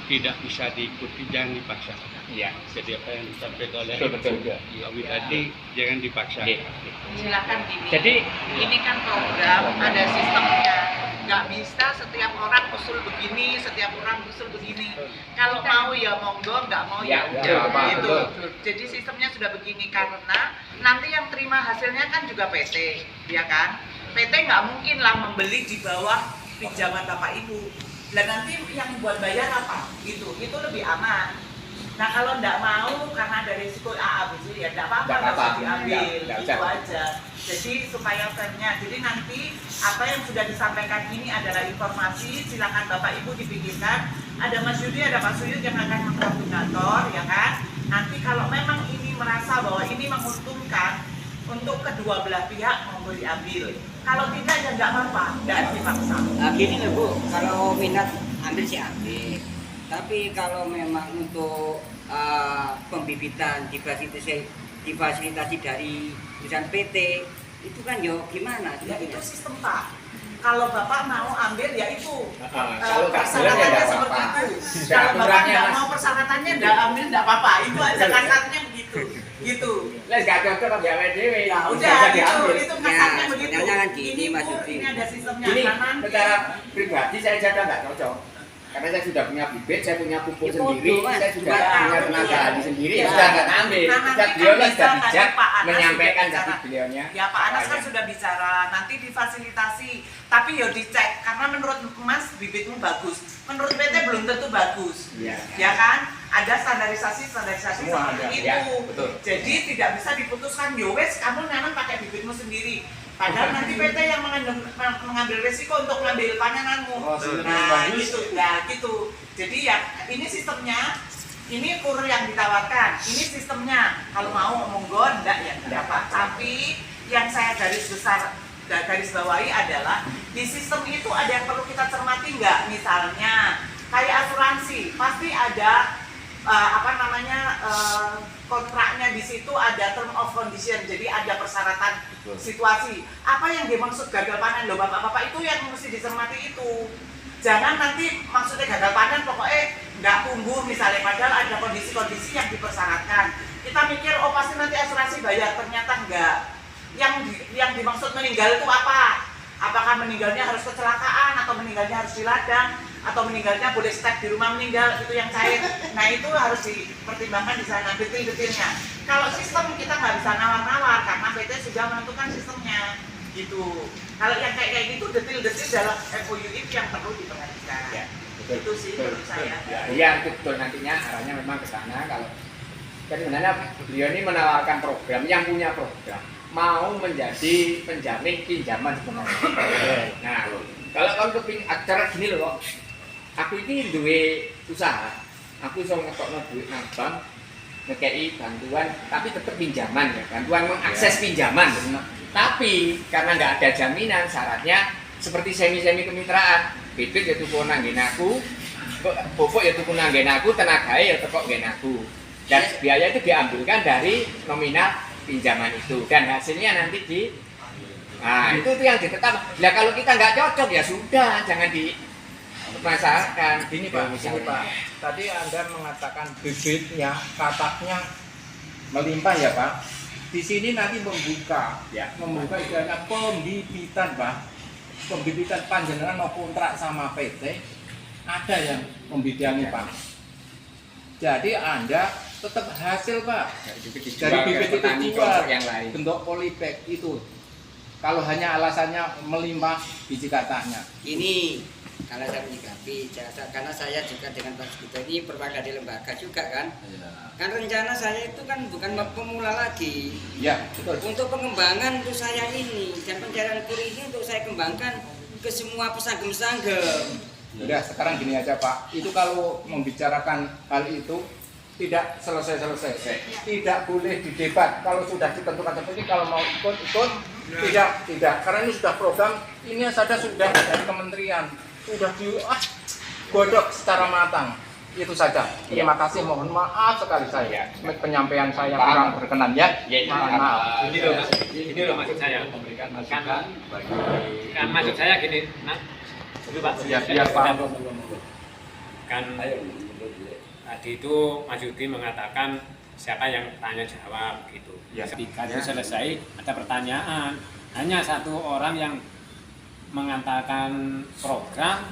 S2: tidak bisa diikuti, jangan dipaksa.
S3: Iya.
S2: Jadi apa yang disampaikan oleh
S3: Betul.
S2: Ibu tadi, jangan dipaksa.
S10: Silakan gini.
S3: Jadi
S10: Ini kan program ada sistemnya. Nggak bisa setiap orang usul begini, setiap orang usul begini. Kalau mau ya monggo, nggak mau ya
S3: Ya,
S10: udah.
S3: Pak,
S10: Gitu.
S3: betul.
S10: Jadi sistemnya sudah begini karena nanti yang terima hasilnya kan juga PT, ya kan? PT nggak mungkin lah membeli di bawah pinjaman Bapak Ibu. Dan nanti yang buat bayar apa? Itu lebih aman. Nah kalau nggak mau karena ada risiko A, B, C ya nggak apa-apa,
S3: Nggak
S10: nggak usah
S3: apa-apa.
S10: diambil,
S3: Nggak
S10: itu
S3: usah.
S10: aja. Jadi supaya fairnya, jadi nanti apa yang sudah disampaikan ini adalah informasi, silakan Bapak Ibu dipikirkan. Ada Mas Yudi, ada Pak Suyud yang akan mengkoordinator, ya kan? Nanti kalau memang ini merasa bahwa ini menguntungkan untuk kedua belah pihak mau diambil. Kalau tidak ya nggak apa-apa, nggak dipaksa.
S7: Nah, gini loh Bu, kalau minat ambil sih ambil. Tapi kalau memang untuk pembibitan difasilitasi dari perusahaan PT, itu kan yo gimana?
S10: Ya itu sistem Pak. Kalau Bapak mau ambil ya itu
S3: kalau nggak boleh ya
S10: persyaratannya
S3: nggak
S10: seperti
S3: apa-apa.
S10: itu.
S3: Ada
S10: Kalau Bapak
S3: aturannya,
S10: nggak
S3: Mas.
S10: mau persyaratannya nggak ambil nggak apa-apa. Itu aja kasarnya begitu. Gitu.
S3: Les gak cocok sama gawe dhewe.
S10: Ya
S3: Bisa
S10: udah gitu,
S3: diambil.
S10: itu kasarnya
S7: Ya,
S10: begitu.
S7: sebenarnya kan gini, Mas
S10: Bu,
S7: Yudi.
S10: ini ada sistemnya.
S3: Ini
S10: Nah, nanti-
S3: secara pribadi saya jaga nggak cocok. Karena saya sudah punya bibit, saya punya pupuk
S7: Ya,
S3: sendiri,
S7: bodoh, Mas.
S3: saya sudah
S10: Ya,
S3: punya
S10: betul.
S3: tenaga ahli sendiri,
S10: Ya.
S3: ya sudah nggak ambil.
S10: Nah,
S3: Sudah
S10: nanti
S3: beliau
S10: kan
S3: lah sudah
S10: bisa,
S3: bijak
S10: tadi Pak Anas
S3: menyampaikan
S10: sudah
S3: tadi
S10: bicara.
S3: beliaunya.
S10: Ya Pak Anas kan
S3: Makanya.
S10: sudah bicara, nanti difasilitasi, tapi ya dicek karena menurut Mas bibitmu bagus, menurut PT belum tentu bagus,
S3: Iya.
S10: ya kan? Ada standarisasi
S3: Semua
S10: seperti
S3: ada,
S10: itu.
S3: ya, betul.
S10: Jadi tidak bisa diputuskan, yowes kamu nanam pakai bibitmu sendiri. Padahal nanti PT yang mengambil risiko untuk mengambil panenanmu.
S3: Oh, sistemnya
S10: Nah
S3: bagus.
S10: gitu, ya gitu. Jadi ya ini sistemnya. Ini kur yang ditawarkan, ini sistemnya. Kalau mau monggo, enggak ya enggak apa. Tapi yang saya garis bawahi adalah di sistem itu ada yang perlu kita cermati enggak? Misalnya kayak asuransi, pasti ada kontraknya di situ, ada term of condition, jadi ada persyaratan situasi. Apa yang dimaksud gagal panen loh bapak-bapak, itu yang mesti dicermati itu. Jangan nanti maksudnya gagal panen pokoknya nggak tumbuh misalnya, padahal ada kondisi-kondisi yang dipersyaratkan. Kita mikir oh pasti nanti asuransi bayar, ternyata enggak. Yang dimaksud meninggal itu apa? Apakah meninggalnya harus kecelakaan, atau meninggalnya harus di ladang, atau meninggalnya boleh step di rumah meninggal, itu yang cair. Nah itu harus dipertimbangkan di sana detail-detailnya. Kalau sistem kita nggak bisa nawar-nawar karena PT sudah menentukan sistemnya gitu. Kalau yang kayak gitu detail-detail dalam MOU itu yang perlu diperhatikan.
S3: Ya,
S10: Itu sih menurut saya.
S3: Iya, itu betul, nantinya arahnya memang ke sana. Kalau jadi sebenarnya beliau ini menawarkan program, yang punya program mau menjadi penjamin pinjaman sebenarnya. Nah, kalau keping acara gini loh, aku ini duwe usaha, aku bisa ngetokno duit nang bank, ngekei bantuan, tapi tetap pinjaman ya, bantuan mengakses pinjaman. Tapi karena nggak ada jaminan, syaratnya seperti semi kemitraan, bibit ya tuku nang nggen aku, pupuk ya tuku nang nggen aku, tenagae ya teko nggen aku. Dan biaya itu diambilkan dari nominal pinjaman itu, dan hasilnya nanti nah itu yang ditetap. Nah kalau kita nggak cocok ya sudah, jangan dimasalahkan. Gini Pak, tadi Anda mengatakan bibitnya, kataknya melimpah ya Pak. Di sini nanti membuka istilahnya pembibitan Pak. Pembibitan panjenengan mau kontrak sama PT, ada yang membidangi Pak. Jadi Anda tetap hasil Pak, dari bibit itu jual yang lain, bentuk polybag itu. Kalau hanya alasannya melimpah biji katanya,
S7: Ini Kalau saya menyikapi, karena saya juga dengan Pak Sugito ini perwakilan dari lembaga juga kan.
S1: Iya.
S7: Kan rencana saya itu kan bukan pemula lagi.
S1: Iya, betul.
S7: Untuk pengembangan untuk saya ini dan pencarian kur ini untuk saya kembangkan ke semua pesanggem-pesanggem.
S1: Udah, sekarang gini aja Pak, itu kalau membicarakan hal itu tidak selesai-selesai, tidak boleh didebat. Kalau sudah ditentukan seperti kalau mau ikut, tidak, karena ini sudah program, ini saja sudah dari kementerian, sudah digodok secara matang. Itu saja. Terima kasih, mohon maaf sekali saya, penyampaian saya kurang berkenan ya. Maaf.
S6: Ini loh maksud saya. Kan maksud saya gini, nah, dulu Pak.
S1: Biar Pak.
S6: Kan tadi itu Mas Yudi mengatakan siapa yang tanya jawab gitu.
S1: Ya.
S6: Ketika itu selesai ada pertanyaan, hanya satu orang yang mengantarkan program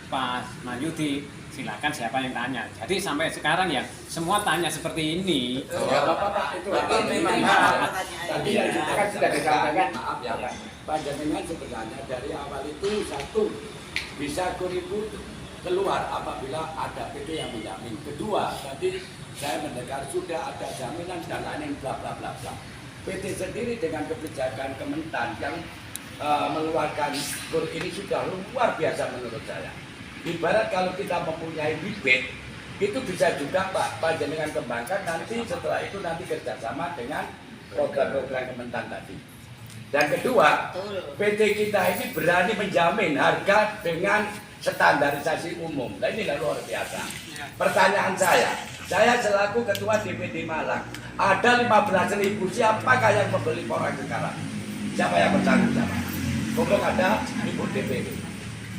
S6: pas Mas Yudi, silakan siapa yang tanya. Jadi sampai sekarang ya semua tanya seperti ini.
S3: Tadi yang kita kan sudah disampaikan, maaf ya Pak, panjenengan sebenarnya dari awal itu satu bisa kurikulum keluar apabila ada PT yang menjamin. Kedua, tadi saya mendengar sudah ada jaminan dan lain bla bla bla bla. PT sendiri dengan kebijakan Kementan yang mengeluarkan kur ini sudah luar biasa menurut saya. Ibarat kalau kita mempunyai bibit, itu bisa juga Pak panjenengan kembangkan nanti setelah itu nanti kerjasama dengan program-program Kementan tadi. Dan kedua, PT kita ini berani menjamin harga dengan standarisasi umum. Nah ini luar biasa. Pertanyaan saya selaku ketua DPD Malang, ada 15.000, siapakah yang membeli porang sekarang? Siapa yang bertanggung jawab? Mumpung ada Ibu DPD.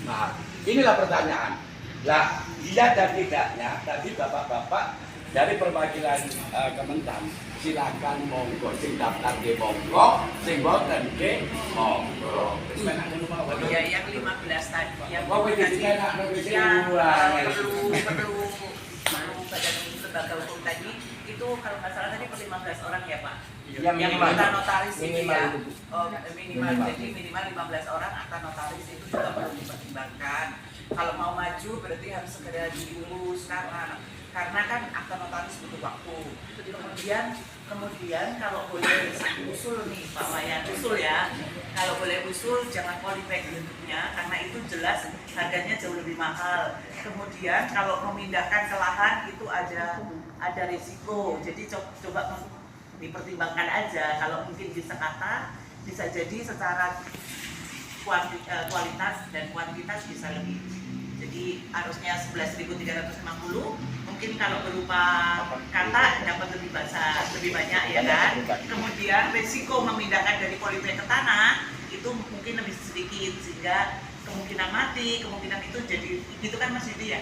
S3: Nah, inilah pertanyaan. Nah, iya dan tidaknya tadi bapak-bapak dari perwakilan Kementan, silakan monggo sing daftar di monggo, sing boten di monggo.
S10: Ya yang 15 tadi yang
S3: perlu
S10: badan lembaga hukum tadi itu kalau nggak salah tadi per 15 orang ya Pak.
S1: Yang minimal.
S10: Akta notaris itu
S1: Minimal
S10: ya.
S1: itu.
S10: Oh, minimal. Jadi minimal 15 orang akta notaris itu juga perlu dipertimbangkan. Kalau mau maju berarti harus segera diurus karena kan akta notaris butuh waktu. Kemudian kalau boleh usul nih Pak Wayan, usul ya. Kalau boleh usul jangan polybag bentuknya karena itu jelas harganya jauh lebih mahal. Kemudian kalau memindahkan ke lahan itu ada risiko. Jadi coba dipertimbangkan aja. Kalau mungkin di sekata bisa jadi secara kualitas dan kuantitas bisa lebih. Jadi harusnya 11.350, mungkin kalau berupa kata dapat lebih banyak ya kan. Kemudian resiko memindahkan dari polybag ke tanah itu mungkin lebih sedikit sehingga kemungkinan mati, kemungkinan itu jadi gitu kan Mas Yudi ya?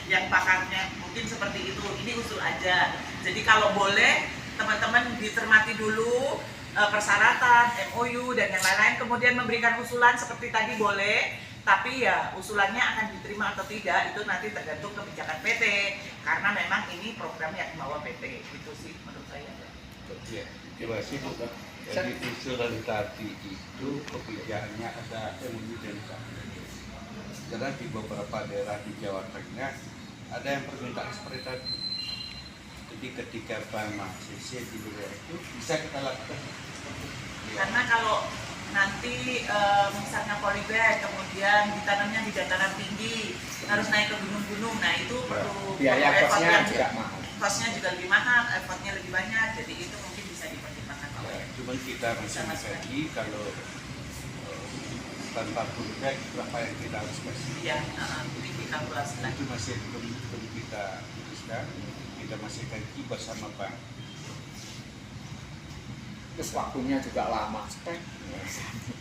S10: Yang pakarnya mungkin seperti itu. Ini usul aja. Jadi kalau boleh teman-teman dicermati dulu persyaratan, MOU dan yang lain-lain, kemudian memberikan usulan seperti tadi boleh. Tapi ya usulannya akan diterima atau tidak itu nanti tergantung kebijakan PT karena memang ini program yang dibawa PT itu sih menurut saya.
S4: Terima kasih Bu. Jadi usulan tadi itu kebijakannya ada MOU dan karena di beberapa daerah di Jawa Tengah ada yang permintaan seperti tadi. Jadi ketika Bama CC di wilayah itu bisa kita lakukan.
S10: Karena kalau nanti misalnya polybag kemudian ditanamnya di dataran tinggi harus naik ke gunung-gunung, nah itu perlu
S1: biaya kosnya juga mahal.
S10: Kosnya juga lebih mahal, effortnya lebih banyak, jadi itu mungkin bisa dipertimbangkan Pak Wayan.
S4: Cuman kita masih lagi kalau tanpa polybag berapa yang kita harus kasih.
S10: Iya, mungkin dikalkulasi lagi.
S4: Itu masih belum kita putuskan. Kita masih kaji bersama Bank.
S1: Terus waktunya juga lama.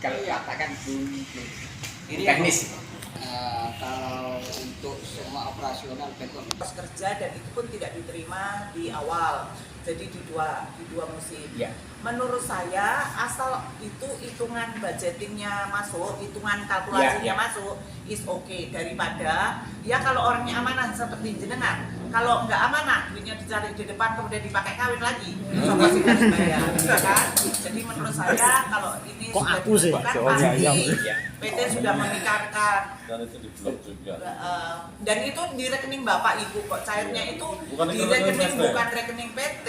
S1: Kalau katakan
S7: Ini
S1: teknis.
S7: kalau untuk semua operasional back office
S10: Kerja dan itu pun tidak diterima di awal, jadi di dua musim.
S1: Ya.
S10: Menurut saya asal itu hitungan budgetingnya masuk, hitungan kalkulasinya masuk, is okay daripada ya kalau orangnya amanah seperti jenengan. Kalau nggak amanah, duitnya dicari di depan kemudian dipakai kawin lagi, pasti harus bayar, kan? Jadi menurut saya kalau ini
S5: Kok
S10: sudah
S5: aku sih?
S10: dilakukan
S8: Soalnya
S10: pasti
S8: ayam.
S10: PT sudah memikirkan.
S8: Dan itu di blok juga.
S10: Dan itu di rekening bapak ibu kok cairnya itu
S8: Bukan
S10: di
S8: itu
S10: rekening
S8: rekening PT.
S10: bukan rekening PT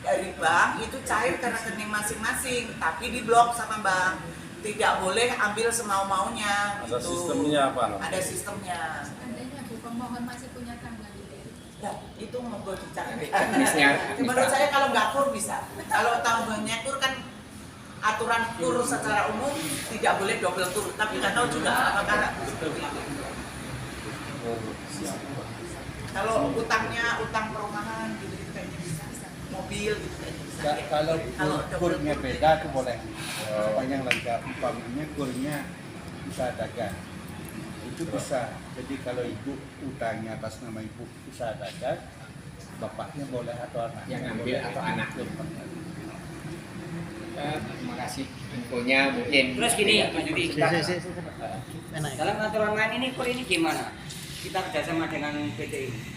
S10: dari bank, itu cair ke rekening masing-masing tapi diblok sama bank, tidak boleh ambil semau-maunya
S8: Ada
S10: gitu.
S8: sistemnya apa namanya?
S10: Ada sistemnya.
S12: Seandainya Bu pemohon masih punya tanggal
S10: Ya, itu monggo dicari.
S3: Teknisnya
S10: Menurut saya kalau nggak kur bisa. Kalau tanggungannya kur kan aturan kur secara umum tidak boleh double kur, tapi nggak tahu juga apakah seperti itu. Kalau utangnya utang perumahan gitu kayaknya bisa, mobil gitu kayaknya bisa.
S11: Kalau
S10: double
S11: kurnya
S10: kur,
S11: beda itu boleh. Sepanjang lengkap, umpamanya kurnya usaha dagang. Itu bisa. Jadi kalau ibu utangnya atas nama ibu usaha dagang, bapaknya boleh atau anak
S3: yang ngambil atau anak. Terima kasih infonya mungkin.
S7: Terus gini,
S3: Ya,
S7: Mas Yudi,
S5: Enak ya?
S7: dalam aturan main ini kur ini gimana? Kita kerjasama dengan PT ini.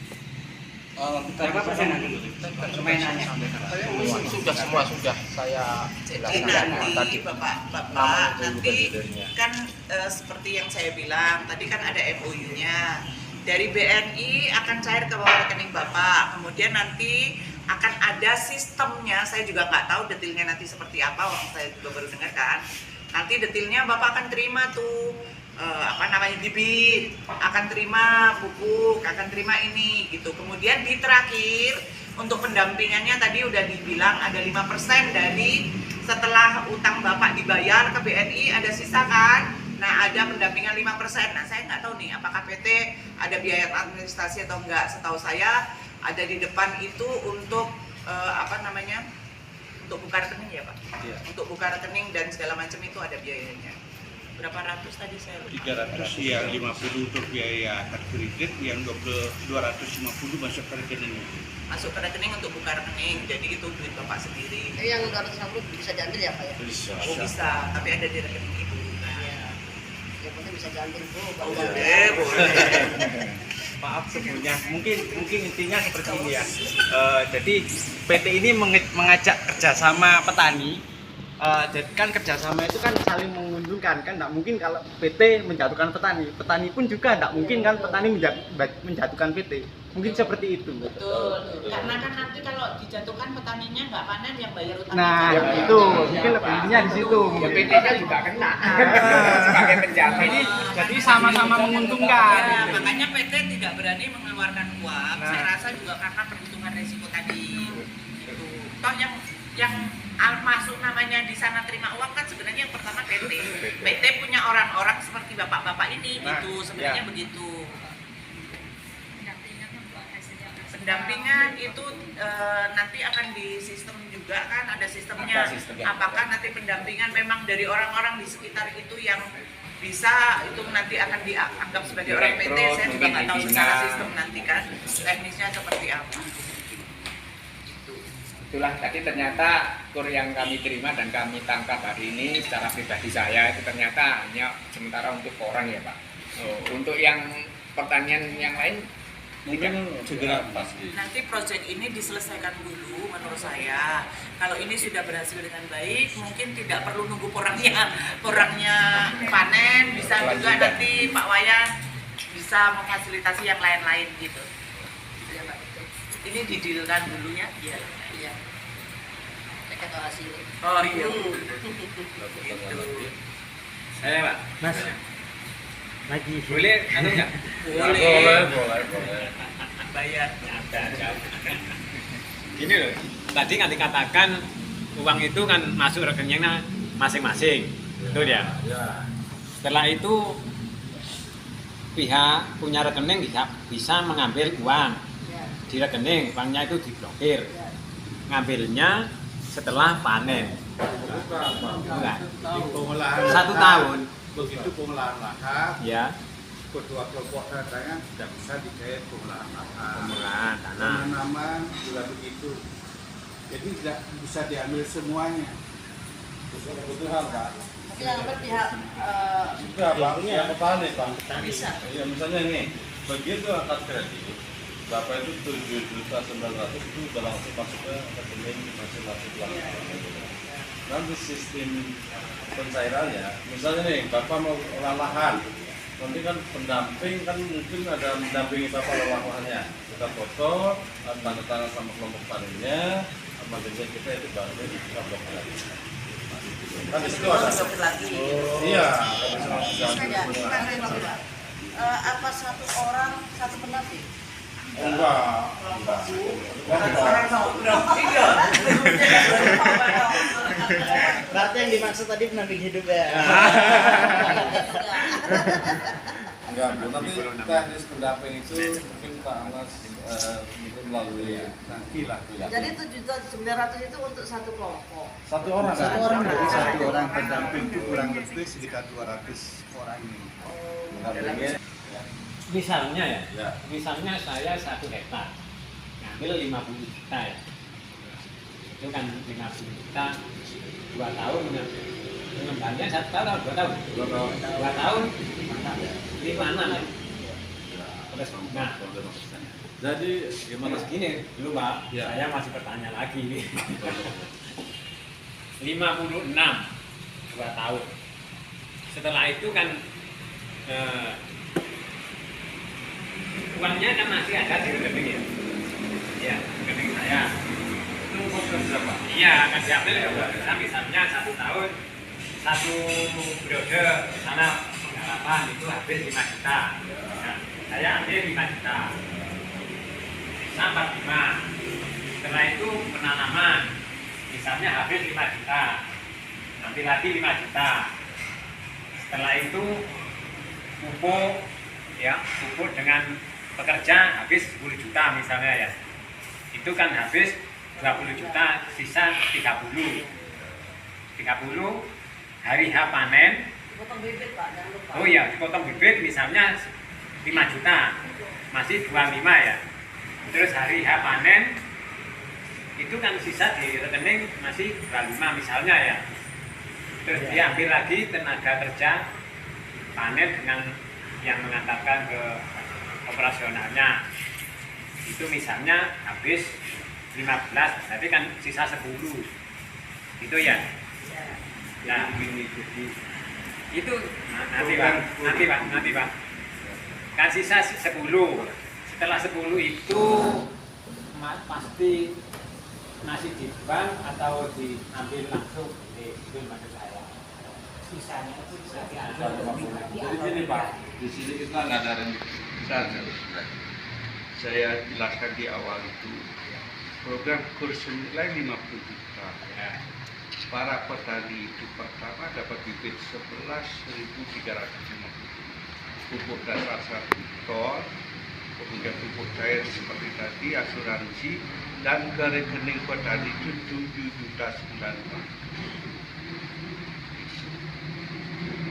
S7: Berapa persen nanti permainannya?
S1: Sudah semua sudah saya
S10: Jadi
S1: jelaskan
S10: nanti
S1: tadi.
S10: Bapak nanti kan seperti yang saya bilang tadi kan ada MOU-nya dari BNI akan cair ke bawah rekening Bapak, kemudian nanti akan ada sistemnya. Saya juga nggak tahu detailnya nanti seperti apa, waktu saya juga baru dengar kan. Nanti detailnya Bapak akan terima tuh bibit, akan terima pupuk, akan terima ini gitu. Kemudian di terakhir untuk pendampingannya tadi udah dibilang ada 5% dari setelah utang Bapak dibayar ke BNI ada sisa kan. Nah, ada pendampingan 5%. Nah, saya nggak tahu nih apakah PT ada biaya administrasi atau enggak. Setahu saya ada di depan itu untuk untuk buka rekening ya Pak.
S8: Iya.
S10: Untuk buka rekening dan segala macam itu ada biayanya. Berapa ratus tadi saya lupa.
S4: 300 yang 50 untuk biaya kartu kredit, yang 250 masuk ke rekening.
S10: Masuk ke rekening untuk buka rekening, jadi itu duit Bapak sendiri.
S9: Yang 250 bisa diambil ya Pak ya?
S10: Oh bisa, tapi ada di rekening Ibu.
S9: Yang penting bisa diambil Bu.
S10: Oh, boleh.
S13: Maaf sebelumnya, mungkin intinya seperti ini ya. Jadi PT ini mengajak kerjasama petani. Jadi kan kerjasama itu kan saling menguntungkan, kan tidak mungkin kalau PT menjatuhkan petani pun juga tidak mungkin kan petani menjatuhkan PT. Mungkin seperti itu.
S10: Betul. Karena kan nanti kalau dijatuhkan petaninya nggak panen yang bayar utangnya.
S13: Nah, itu mungkin lebih intinya di situ.
S3: Ya PT-nya juga kena sebagai penjamin.
S13: Jadi sama-sama menguntungkan.
S10: Ya, makanya PT tidak berani mengeluarkan uang. Saya rasa juga karena perhitungan risiko tadi. Itu. Toh yang masuk namanya di sana terima uang kan sebenarnya yang pertama PT. PT punya orang-orang seperti bapak-bapak ini, gitu sebenarnya begitu. Pendampingan itu nanti akan di sistem juga kan, ada sistemnya. Apakah nanti pendampingan memang dari orang-orang di sekitar itu yang bisa itu nanti akan dianggap sebagai orang PT? Saya juga nggak tahu secara sistem nanti kan teknisnya seperti apa.
S3: Itulah tadi ternyata kur yang kami terima dan kami tangkap hari ini secara pribadi saya itu ternyata hanya sementara untuk orang ya Pak. Untuk yang pertanian yang lain
S8: Mungkin segera pasti.
S10: Nanti proyek ini diselesaikan dulu menurut saya. Kalau ini sudah berhasil dengan baik, mungkin tidak perlu nunggu kurangnya panen, bisa juga nanti Pak Wayan bisa memfasilitasi yang lain-lain gitu. Ini didilkan dulu ya. Iya.
S9: Iya. Saya kata hasil.
S10: Oh iya.
S3: Gitu.
S13: Saya Pak.
S5: Mas, lagi
S13: Boleh anu nggak?
S8: Boleh.
S10: Bayar.
S6: Gini loh, tadi kan dikatakan uang itu kan masuk rekeningnya masing-masing, betul ya? Setelah itu pihak punya rekening bisa mengambil uang di rekening, uangnya itu diblokir, ngambilnya setelah panen. Enggak.
S4: Pengolahan
S6: 1 tahun.
S4: begitu pengolahan lahan,
S6: Ya,
S4: ketua kelompok datanya tidak bisa dikait pengolahan lahan.
S6: pengolahan tanah.
S4: Penanaman juga begitu. Jadi tidak bisa diambil semuanya.
S8: Kebutuhan Pak.
S9: Tapi yang berpihak
S8: Juga Pak, ini yang petani Pak.
S10: Bisa.
S8: Ya misalnya ini, begitu angkat kredit, Bapak itu 7.900.000 itu udah langsung masuk ke rekening masing-masing pelanggan. Nanti sistem pencairannya, misalnya nih Bapak mau olah lahan, nanti kan pendamping kan mungkin ada mendampingi Bapak olah lahannya. Kita foto, tanda tangan sama kelompok taninya, sama desa kita itu baru kita blok lagi. Kan di situ ada. Iya.
S9: Apa satu orang satu pendamping?
S8: Enggak.
S5: Berarti yang dimaksud tadi pendamping hidup ya.
S8: Enggak, Bu. Nanti teknis pendamping itu mungkin Pak Anas mungkin melalui nanti lah.
S9: Jadi 7.900.000 itu untuk satu kelompok.
S8: Satu orang.
S11: Satu orang pendamping itu kurang lebih sekitar 200 orang ini.
S6: Misalnya misalnya saya 1 hektar, ngambil 50 juta ya. Itu kan 50 juta 2 tahun, pengembalian 1 tahun atau 2 tahun? 2 tahun, 5 ya. Terus, nah,
S8: jadi gimana?
S6: Gini dulu Pak, saya masih bertanya lagi nih. 56 2 tahun. Setelah itu kan uangnya kan masih ada di rekening ya. Iya, rekening saya. Itu berapa? Iya, akan diambil ya Pak. Misalnya 1 tahun, 1 periode sana penggarapan itu habis 5 juta. Nah, saya ambil 5 juta. Sisa 45. Setelah itu penanaman, misalnya habis 5 juta. Ambil lagi 5 juta. Setelah itu pupuk, ya pupuk dengan pekerja habis 10 juta misalnya ya, itu kan habis 20 juta, sisa 30 hari H panen.
S9: Potong bibit Pak, jangan lupa.
S6: Oh iya, dipotong bibit misalnya 5 juta, masih 25 ya. Terus hari H panen itu kan sisa di rekening masih 25 misalnya ya. Terus dia ambil lagi tenaga kerja panen dengan yang mengantarkan ke operasionalnya, itu misalnya habis 15, berarti kan sisa 10 gitu ya. Nah itu nanti Pak kan sisa 10. Setelah 10 itu pasti masih di bank atau diambil langsung di maksud saya. Sisanya itu bisa diambil.
S8: Jadi gini Pak, di sini kita nggak ada
S11: Saya jelaskan di awal itu program kurs senilai 50 juta. Para petani itu pertama dapat bibit 11.350, pupuk dasar 1 ton, kemudian pupuk cair seperti tadi, asuransi, dan ke rekening petani itu 7.900.000.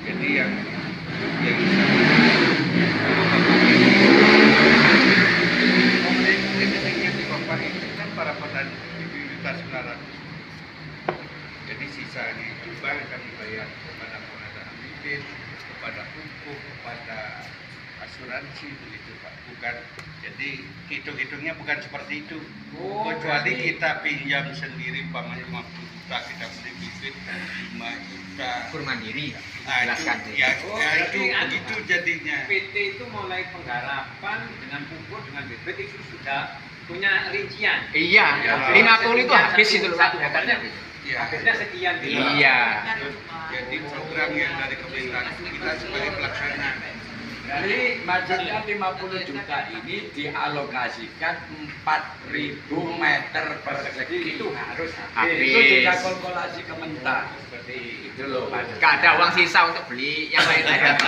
S11: Jadi yang rekeningnya di Bapak itu kan para petani 7.900.000. Jadi sisanya itu bank akan dibayar kepada pengadaan bibit, kepada pupuk, kepada asuransi begitu Pak. Bukan, jadi hitung-hitungnya bukan seperti itu. Kecuali kita pinjam sendiri umpamanya 50 juta, kita beli bibit 5 juta.
S3: Mandiri.
S11: Nah,
S3: Jelaskan
S11: itu, ya, itu begitu jadinya.
S6: PT itu mulai penggarapan dengan pupuk dengan bibit itu sudah punya rincian.
S3: Iya, 50 itu habis itu loh.
S6: Satu hektare
S11: Ya.
S6: habisnya sekian gitu.
S3: Iya.
S11: Jadi program yang dari kementerian kita sebagai pelaksana.
S3: Jadi maksudnya 50 juta ini dialokasikan 4.000 meter persegi itu harus habis. Itu juga kalkulasi Kementan. Seperti itu loh. Gak ada uang sisa untuk beli yang lain-lain.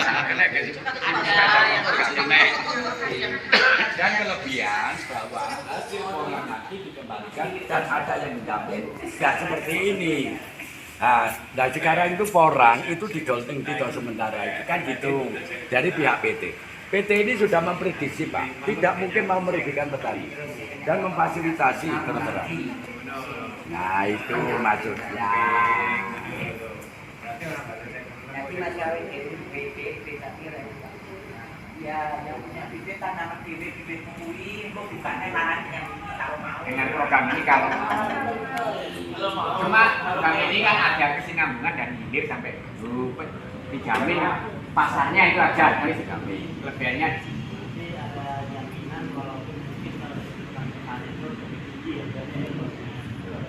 S3: Dan kelebihan bahwa hasil olah nanti dikembalikan dan ada yang menjamin. Gak seperti ini. Nah sekarang itu porang itu didolting sementara itu kan gitu dari pihak PT. PT ini sudah memprediksi Pak, tidak mungkin mau merugikan petani dan memfasilitasi terus-terang. Nah itu maksudnya.
S10: Ya, yang punya bibit tanaman bibit kuwi kok bukannya lahan yang kalau mau.
S3: Dengan program ini kalau cuma program ini kan ada kesinambungan dan hilir sampai dulu dijamin pasarnya itu aja dari dijamin kelebihannya di sini.
S5: Jadi ada jaminan walaupun mungkin kalau kebutuhan panen itu lebih tinggi ya, tapi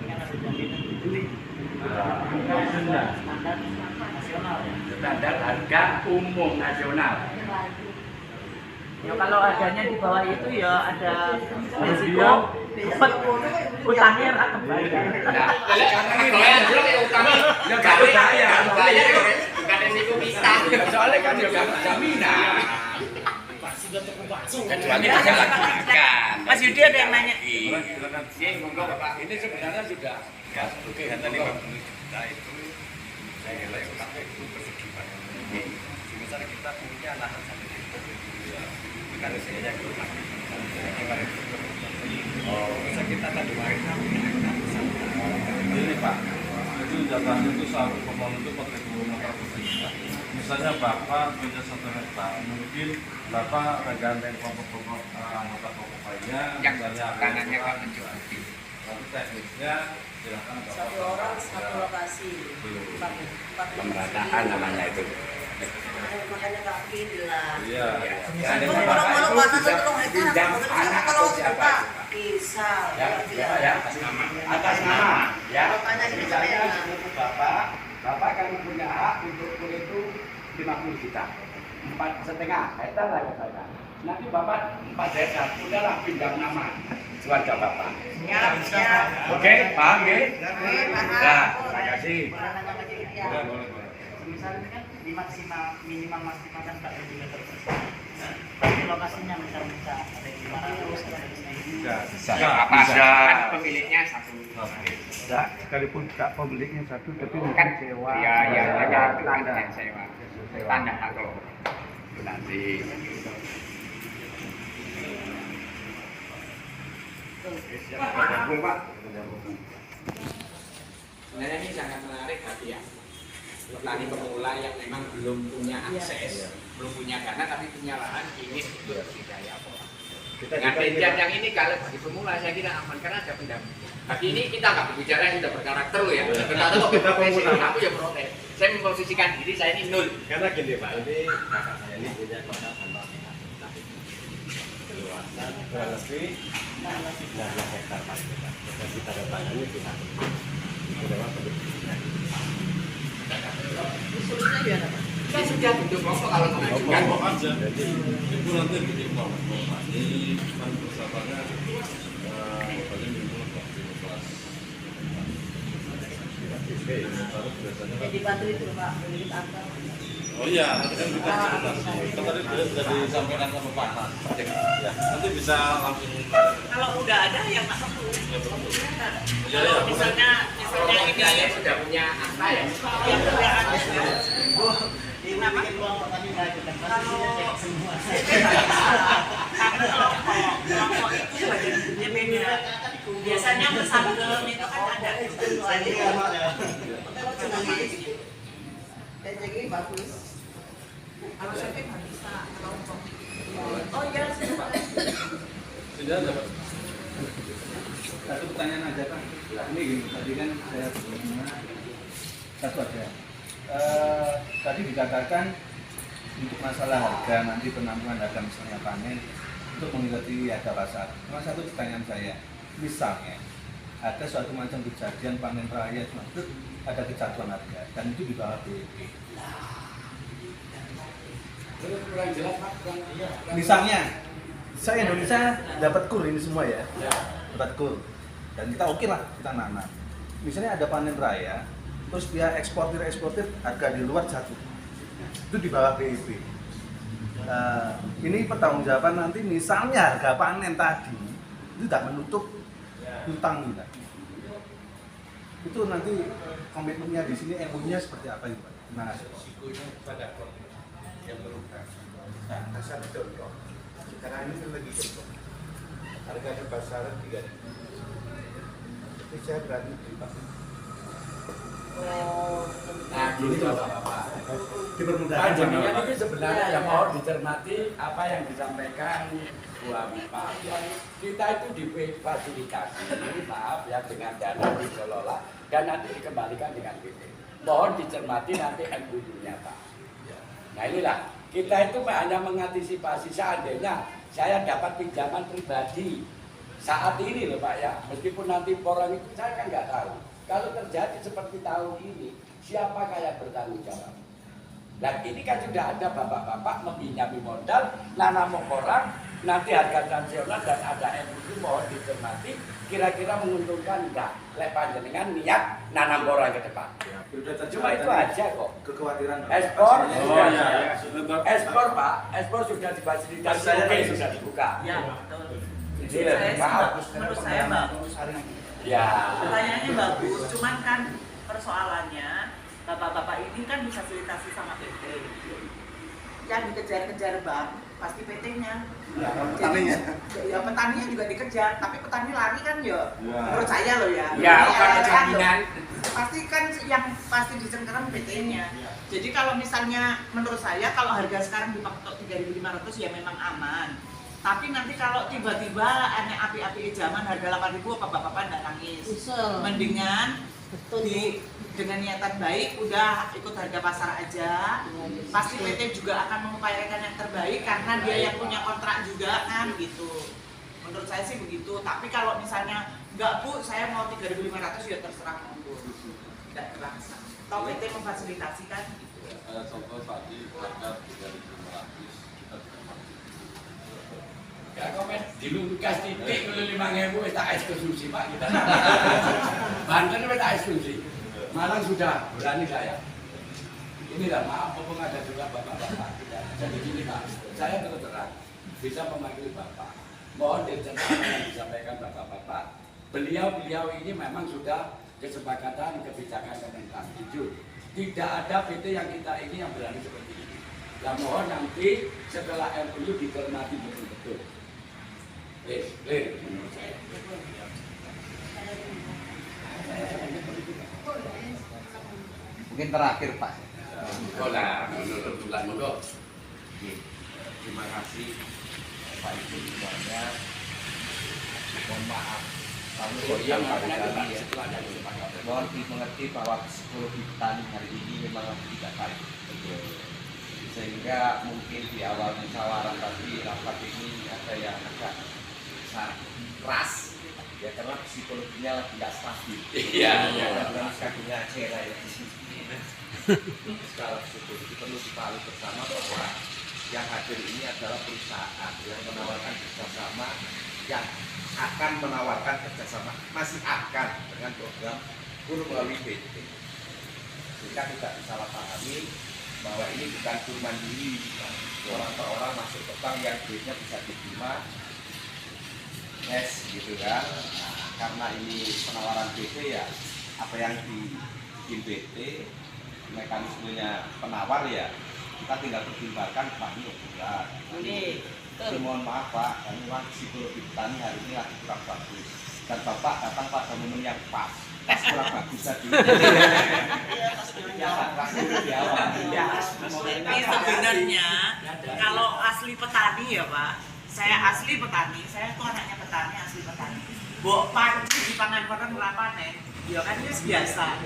S5: kan ada jaminan dibeli. Standar nasional ya.
S3: Standar harga umum nasional.
S10: Ya kalau harganya di bawah itu ya ada risiko utangnya nggak kembali.
S3: Bukan risiko bisa. Soalnya kan juga jaminan. Kecuali disalahgunakan.
S10: Mas Yudi ada yang nanya.
S3: Monggo Bapak.
S2: Ini sebenarnya sudah oke karena 50 juta itu saya kira yang pakai itu persegi Pak. Misalnya kita punya lahan sampai kalau saya itu bisa kita tadi
S8: Ini Pak, itu jatahnya itu satu pohon itu 4.000 meter persegi. Misalnya Bapak punya 1 hektar, mungkin Bapak menggandeng kelompok-kelompok anggota kelompok lainnya,
S3: Yang
S8: misalnya
S3: kanannya kan menjual.
S8: tapi teknisnya silakan Bapak.
S9: Satu orang satu lokasi.
S3: Pemerataan namanya itu.
S9: Makanya nggak pilih lah.
S8: Iya.
S9: Kalau mana satu hektar,
S3: Pinjam anak
S9: kalau
S3: atau siapa?
S9: kita bisa.
S3: Ya, atas nama. Atas nama, ya.
S9: Makanya kita
S3: Misalnya
S9: bayar.
S3: cukup Bapak kan punya hak untuk kulit itu 50 juta. 4,5 hektar lah katakan. Nanti Bapak 4 hektar, udahlah pinjam nama keluarga Bapak. Oke, paham ya? Nah, terima kasih.
S5: Misalnya kan minimal maksimal kan 4.000 meter persegi. Tapi lokasinya misalnya bisa ada di 500 ada di 1.000.
S3: Bisa. Kan pemiliknya satu.
S11: Enggak, sekalipun tak pemiliknya satu tapi
S3: Kan
S11: mungkin sewa.
S3: iya ada tanda sewa. Tanda kalau nanti. Pak. Sebenarnya ini sangat menarik hati ya. Petani pemula yang memang belum punya akses, belum punya dana tapi punya lahan ingin berbudidaya pola. Dengan pendidikan yang ini kalau bagi pemula saya kira aman karena ada pendamping. Tapi ini kita nggak berbicara yang sudah berkarakter loh ya. Kita kok profesi aku ya protes. Saya memposisikan diri saya ini nol.
S2: karena gini Pak, ini kakak saya ini punya kontrak sama keluasan kurang lebih 19 hektar Pak. Dan kita datangnya kita itu lewat pendidikan.
S3: Saya sudah duduk rokok kalau mengajukan.
S8: Kelompok aja. Jadi itu nanti bikin kelompok. Ini kan persyaratannya pokoknya minimum 15.
S9: Jadi bantu itu Pak, beli antar.
S8: Oh iya, nanti kan kita presentasi. Kan tadi sudah disampaikan sama Pak Nas. Ya, nanti bisa langsung.
S10: Kalau udah ada yang nggak perlu.
S8: Ya betul. Ya,
S10: Kalau
S8: ya,
S10: misalnya
S3: Saya sudah punya akta ya.
S10: yang udah ada.
S5: Ini bikin ruang petani nggak ajukan pastinya cek semua.
S10: Karena kelompok itu bagian beda. Biasanya pesantren itu kan ada.
S9: Dan jadi bagus.
S10: Kalau saya nggak bisa kelompok.
S9: Oh iya,
S8: Tidak ada Pak.
S11: Satu pertanyaan aja Pak. Ini gini, tadi kan saya punya satu aja. Tadi dikatakan untuk masalah harga nanti penampungan harga misalnya panen untuk mengikuti harga pasar. Cuma satu pertanyaan saya, misalnya ada suatu macam kejadian panen raya itu ada kejatuhan harga dan itu di bawah BEP. Misalnya saya Indonesia dapat kur ini semua ya, dapat kur dan kita oke lah kita nanam. Misalnya ada panen raya, terus dia eksportir harga di luar jatuh, itu di bawah BEP. Ini pertanggungjawaban nanti misalnya harga panen tadi itu tidak menutup hutang kita. Itu nanti komitmennya di sini MOU-nya seperti apa itu Pak? Terima kasih.
S4: Risikonya pada korban yang merugikan. Nah, asal contoh. Sekarang ini kan lagi contoh. Harga di pasaran 3.000. Tapi saya berani beli Pak.
S14: Nah, gini Bapak-bapak. Panjenengan itu sebenarnya yang mohon dicermati apa yang disampaikan Bu Amipa. Kita itu difasilitasi, maaf ya, dengan dana dikelola dan nanti dikembalikan dengan PT. Mohon dicermati nanti MOU-nya Pak. Nah inilah, kita itu hanya mengantisipasi seandainya saya dapat pinjaman pribadi saat ini loh Pak ya, meskipun nanti orang itu saya kan nggak tahu. Kalau terjadi seperti tahun ini, siapa yang bertanggung jawab? Nah ini kan sudah ada bapak-bapak meminjami modal, nanam orang, nanti harga nasional dan ada MOU, mohon dicermati, kira-kira menguntungkan enggak? Lek panjenengan niat nanam orang ke depan. Cuma itu aja kok. Kekhawatiran. Ekspor, ekspor Pak, ekspor sudah difasilitasi, sudah dibuka.
S10: Ya betul.
S14: Ini
S10: Menurut saya bagus.
S14: Ya.
S10: Pertanyaannya bagus, cuman kan persoalannya bapak-bapak ini kan difasilitasi sama PT. Yang dikejar-kejar bank pasti PT-nya.
S14: Ya, petaninya.
S10: Ya petaninya juga dikejar, tapi petani lari kan ya. Menurut saya loh ya.
S14: Ya, bukan jaminan.
S10: Pasti kan yang pasti dicengkeram PT-nya. Jadi kalau misalnya menurut saya kalau harga sekarang dipatok 3.500 ya memang aman. Tapi nanti kalau tiba-tiba aneh api-api zaman harga 8.000 apa bapak-bapak nggak nangis. Mendingan dengan niatan baik udah ikut harga pasar aja. Pasti PT juga akan mengupayakan yang terbaik karena dia yang punya kontrak juga kan gitu. Menurut saya sih begitu. Tapi kalau misalnya nggak Bu, saya mau 3.500 ya terserah monggo. Tidak terasa. Kalau PT memfasilitasi kan.
S8: Ada contoh tadi harga 3.500 kita
S14: Ya komen dilungkas titik kalau 5.000 wis tak eksekusi Pak kita. Banten wis tak eksekusi. Malang sudah berani saya. Inilah maaf mumpung ada juga bapak-bapak kita. Jadi gini Pak, saya terus terang bisa memanggil Bapak. Mohon dicermati yang disampaikan bapak-bapak. Beliau ini memang sudah kesepakatan kebijakan Kementan jujur. Tidak ada PT yang kita ini yang berani seperti ini. Dan mohon nanti setelah MOU dicermati betul-betul. Menurut saya.
S1: Mungkin terakhir Pak.
S14: Menurut bulan monggo.
S1: Terima kasih Pak Ibu semuanya. Mohon maaf. Mohon dimengerti bahwa psikologi petani hari ini memang tidak baik. Sehingga mungkin di awal musyawarah tadi rapat ini ada yang agak keras ya karena psikologinya lagi tidak stabil.
S14: Iya.
S1: Karena kakinya cera ya. Secara psikologi perlu dipahami bersama bahwa yang hadir ini adalah perusahaan yang menawarkan kerjasama, yang akan menawarkan kerjasama, masih akan dengan program kur melalui PT. Sehingga tidak disalahpahami bahwa ini bukan kur mandiri, orang per orang masuk ke bank yang duitnya bisa diterima gitu kan. Nah, karena ini penawaran PT ya apa yang dibikin PT mekanismenya penawar ya kita tinggal pertimbangkan Pak ini bukan. Jadi mohon maaf Pak, kami memang psikologi petani hari ini lagi kurang bagus dan Bapak datang pada momen yang pas kurang bagus tadi.
S10: Tapi sebenarnya kalau asli petani ya Pak, saya asli petani, saya tuh anaknya petani, asli petani. Bok panci di pangan orang panen, ya kan ini biasa.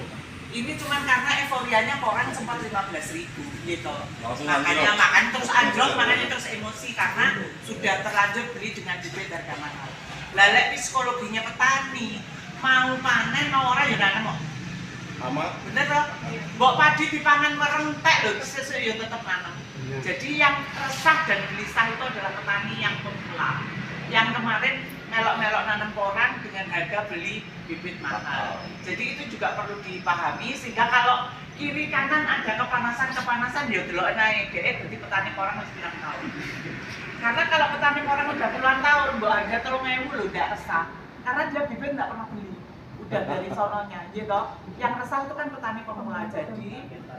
S10: Ini cuma karena euforianya orang sempat 15.000 gitu. Makanya makan terus anjlok, makanya terus emosi karena sudah terlanjur beli dengan bibit harga mahal. Lalek psikologinya petani, mau panen mau orang ya nanam kok.
S8: amat.
S10: Bener toh? Mbok padi dipangan merentek lho, sesuk ya tetep nanam. Jadi yang resah dan gelisah itu adalah petani yang pemula. Yang kemarin melok-melok nanam porang dengan harga beli bibit mahal. Jadi itu juga perlu dipahami sehingga kalau kiri kanan ada kepanasan ya delok naik dhek dadi petani porang mesti pirang tahun. Karena kalau petani porang udah puluhan tahun mbok harga 3.000 lho ndak resah. Karena dia bibit nggak pernah beli. Udah dari sononya, gitu. Yang resah itu kan petani pemula. Jadi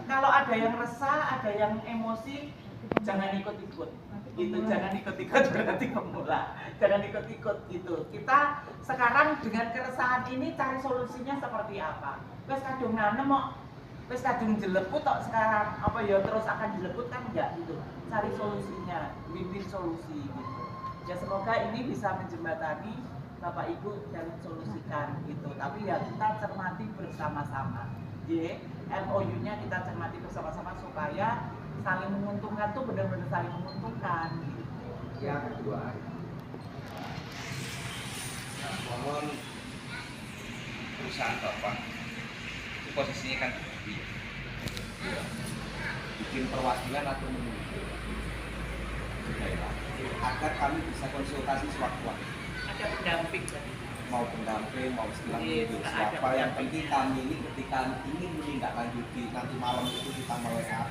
S10: kalau ada yang resah, ada yang emosi, jangan ikut-ikut. gitu. Jangan ikut-ikut berarti pemula, jangan ikut-ikut gitu. Kita sekarang dengan keresahan ini cari solusinya seperti apa. Wes kadung nanem kok, wes kadung jeleput kok sekarang apa ya terus akan jeleput kan enggak gitu. Cari solusinya, win-win solusi gitu. Ya semoga ini bisa menjembatani Bapak Ibu dan solusikan gitu. Tapi ya kita cermati bersama-sama. MOU-nya kita cermati bersama-sama supaya saling menguntungkan tuh benar-benar saling menguntungkan gitu.
S3: Yang kedua,
S2: mohon perusahaan Bapak itu posisinya kan
S3: bikin perwakilan atau menunggu daerah agar kami bisa konsultasi sewaktu-waktu.
S10: Ada pendamping kan?
S3: Mau pendamping, mau istilah
S10: Iya,
S3: itu
S10: ada
S3: siapa yang
S10: pendamping.
S3: penting kami ini ketika ingin menindaklanjuti nanti malam itu kita melihat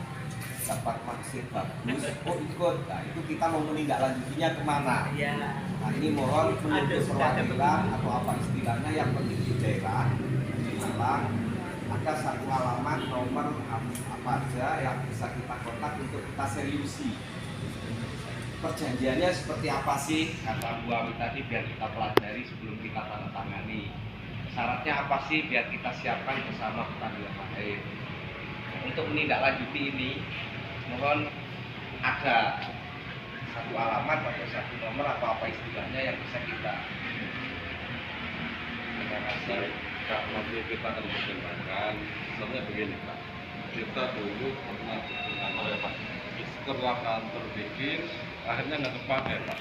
S3: dapat maksud bagus, oh ikut, nah itu kita mau menindaklanjutinya kemana?
S10: Iya.
S3: Nah ini mohon
S10: Ada,
S3: menurut
S10: sudah ada
S3: perwakilan atau apa istilahnya yang penting di daerah di Malang ada satu alamat nomor apa aja yang bisa kita kontak untuk kita seriusi. Perjanjiannya seperti apa sih?
S2: kata Bu Ami tadi biar kita pelajari sebelum kita tanda tangani. Syaratnya apa sih biar kita siapkan bersama petani yang lain. Untuk menindaklanjuti ini, mohon ada satu alamat atau satu nomor atau apa istilahnya yang bisa kita.
S8: Terima kasih. Kak, nanti kita akan pertimbangkan. Sebenarnya begini Pak, kita dulu pernah dengan oleh Pak, setelah kantor bikin, akhirnya nggak terpakai Pak.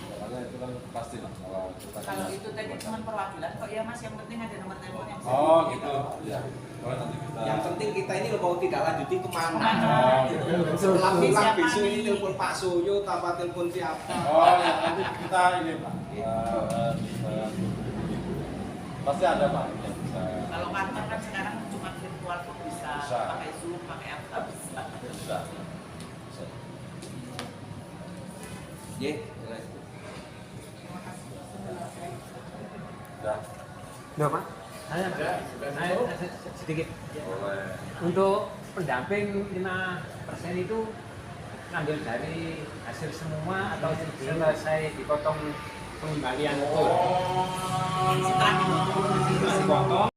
S8: Makanya itu kan pasti lah kalau kita.
S10: Kalau itu tadi cuma perwakilan kok ya Mas, yang penting ada nomor telepon yang bisa
S8: Oh
S10: dihubungi.
S8: gitu, ya. Kalau nanti kita.
S3: Yang penting kita ini mau tidak lanjuti kemana?
S10: Kemana, gitu.
S3: Setelah
S10: Tapi
S3: pulang
S10: siapa
S3: besok
S10: nih?
S3: ini telepon Pak Suyo, tanpa telepon siapa?
S8: Oh ya, nanti kita ini Pak. Pasti ada Pak yang bisa.
S10: Kalau kantor kan sekarang cuma virtual pun bisa,
S8: Bisa.
S10: pakai Zoom, pakai apa bisa.
S8: Bisa. Bisa.
S3: Ye,
S8: Udah.
S6: Udah Pak? Saya sedikit.
S8: Boleh.
S6: Untuk pendamping 5% itu ngambil dari hasil semua atau selesai dipotong pengembalian itu?
S10: Setelah dipotong,
S6: Dipotong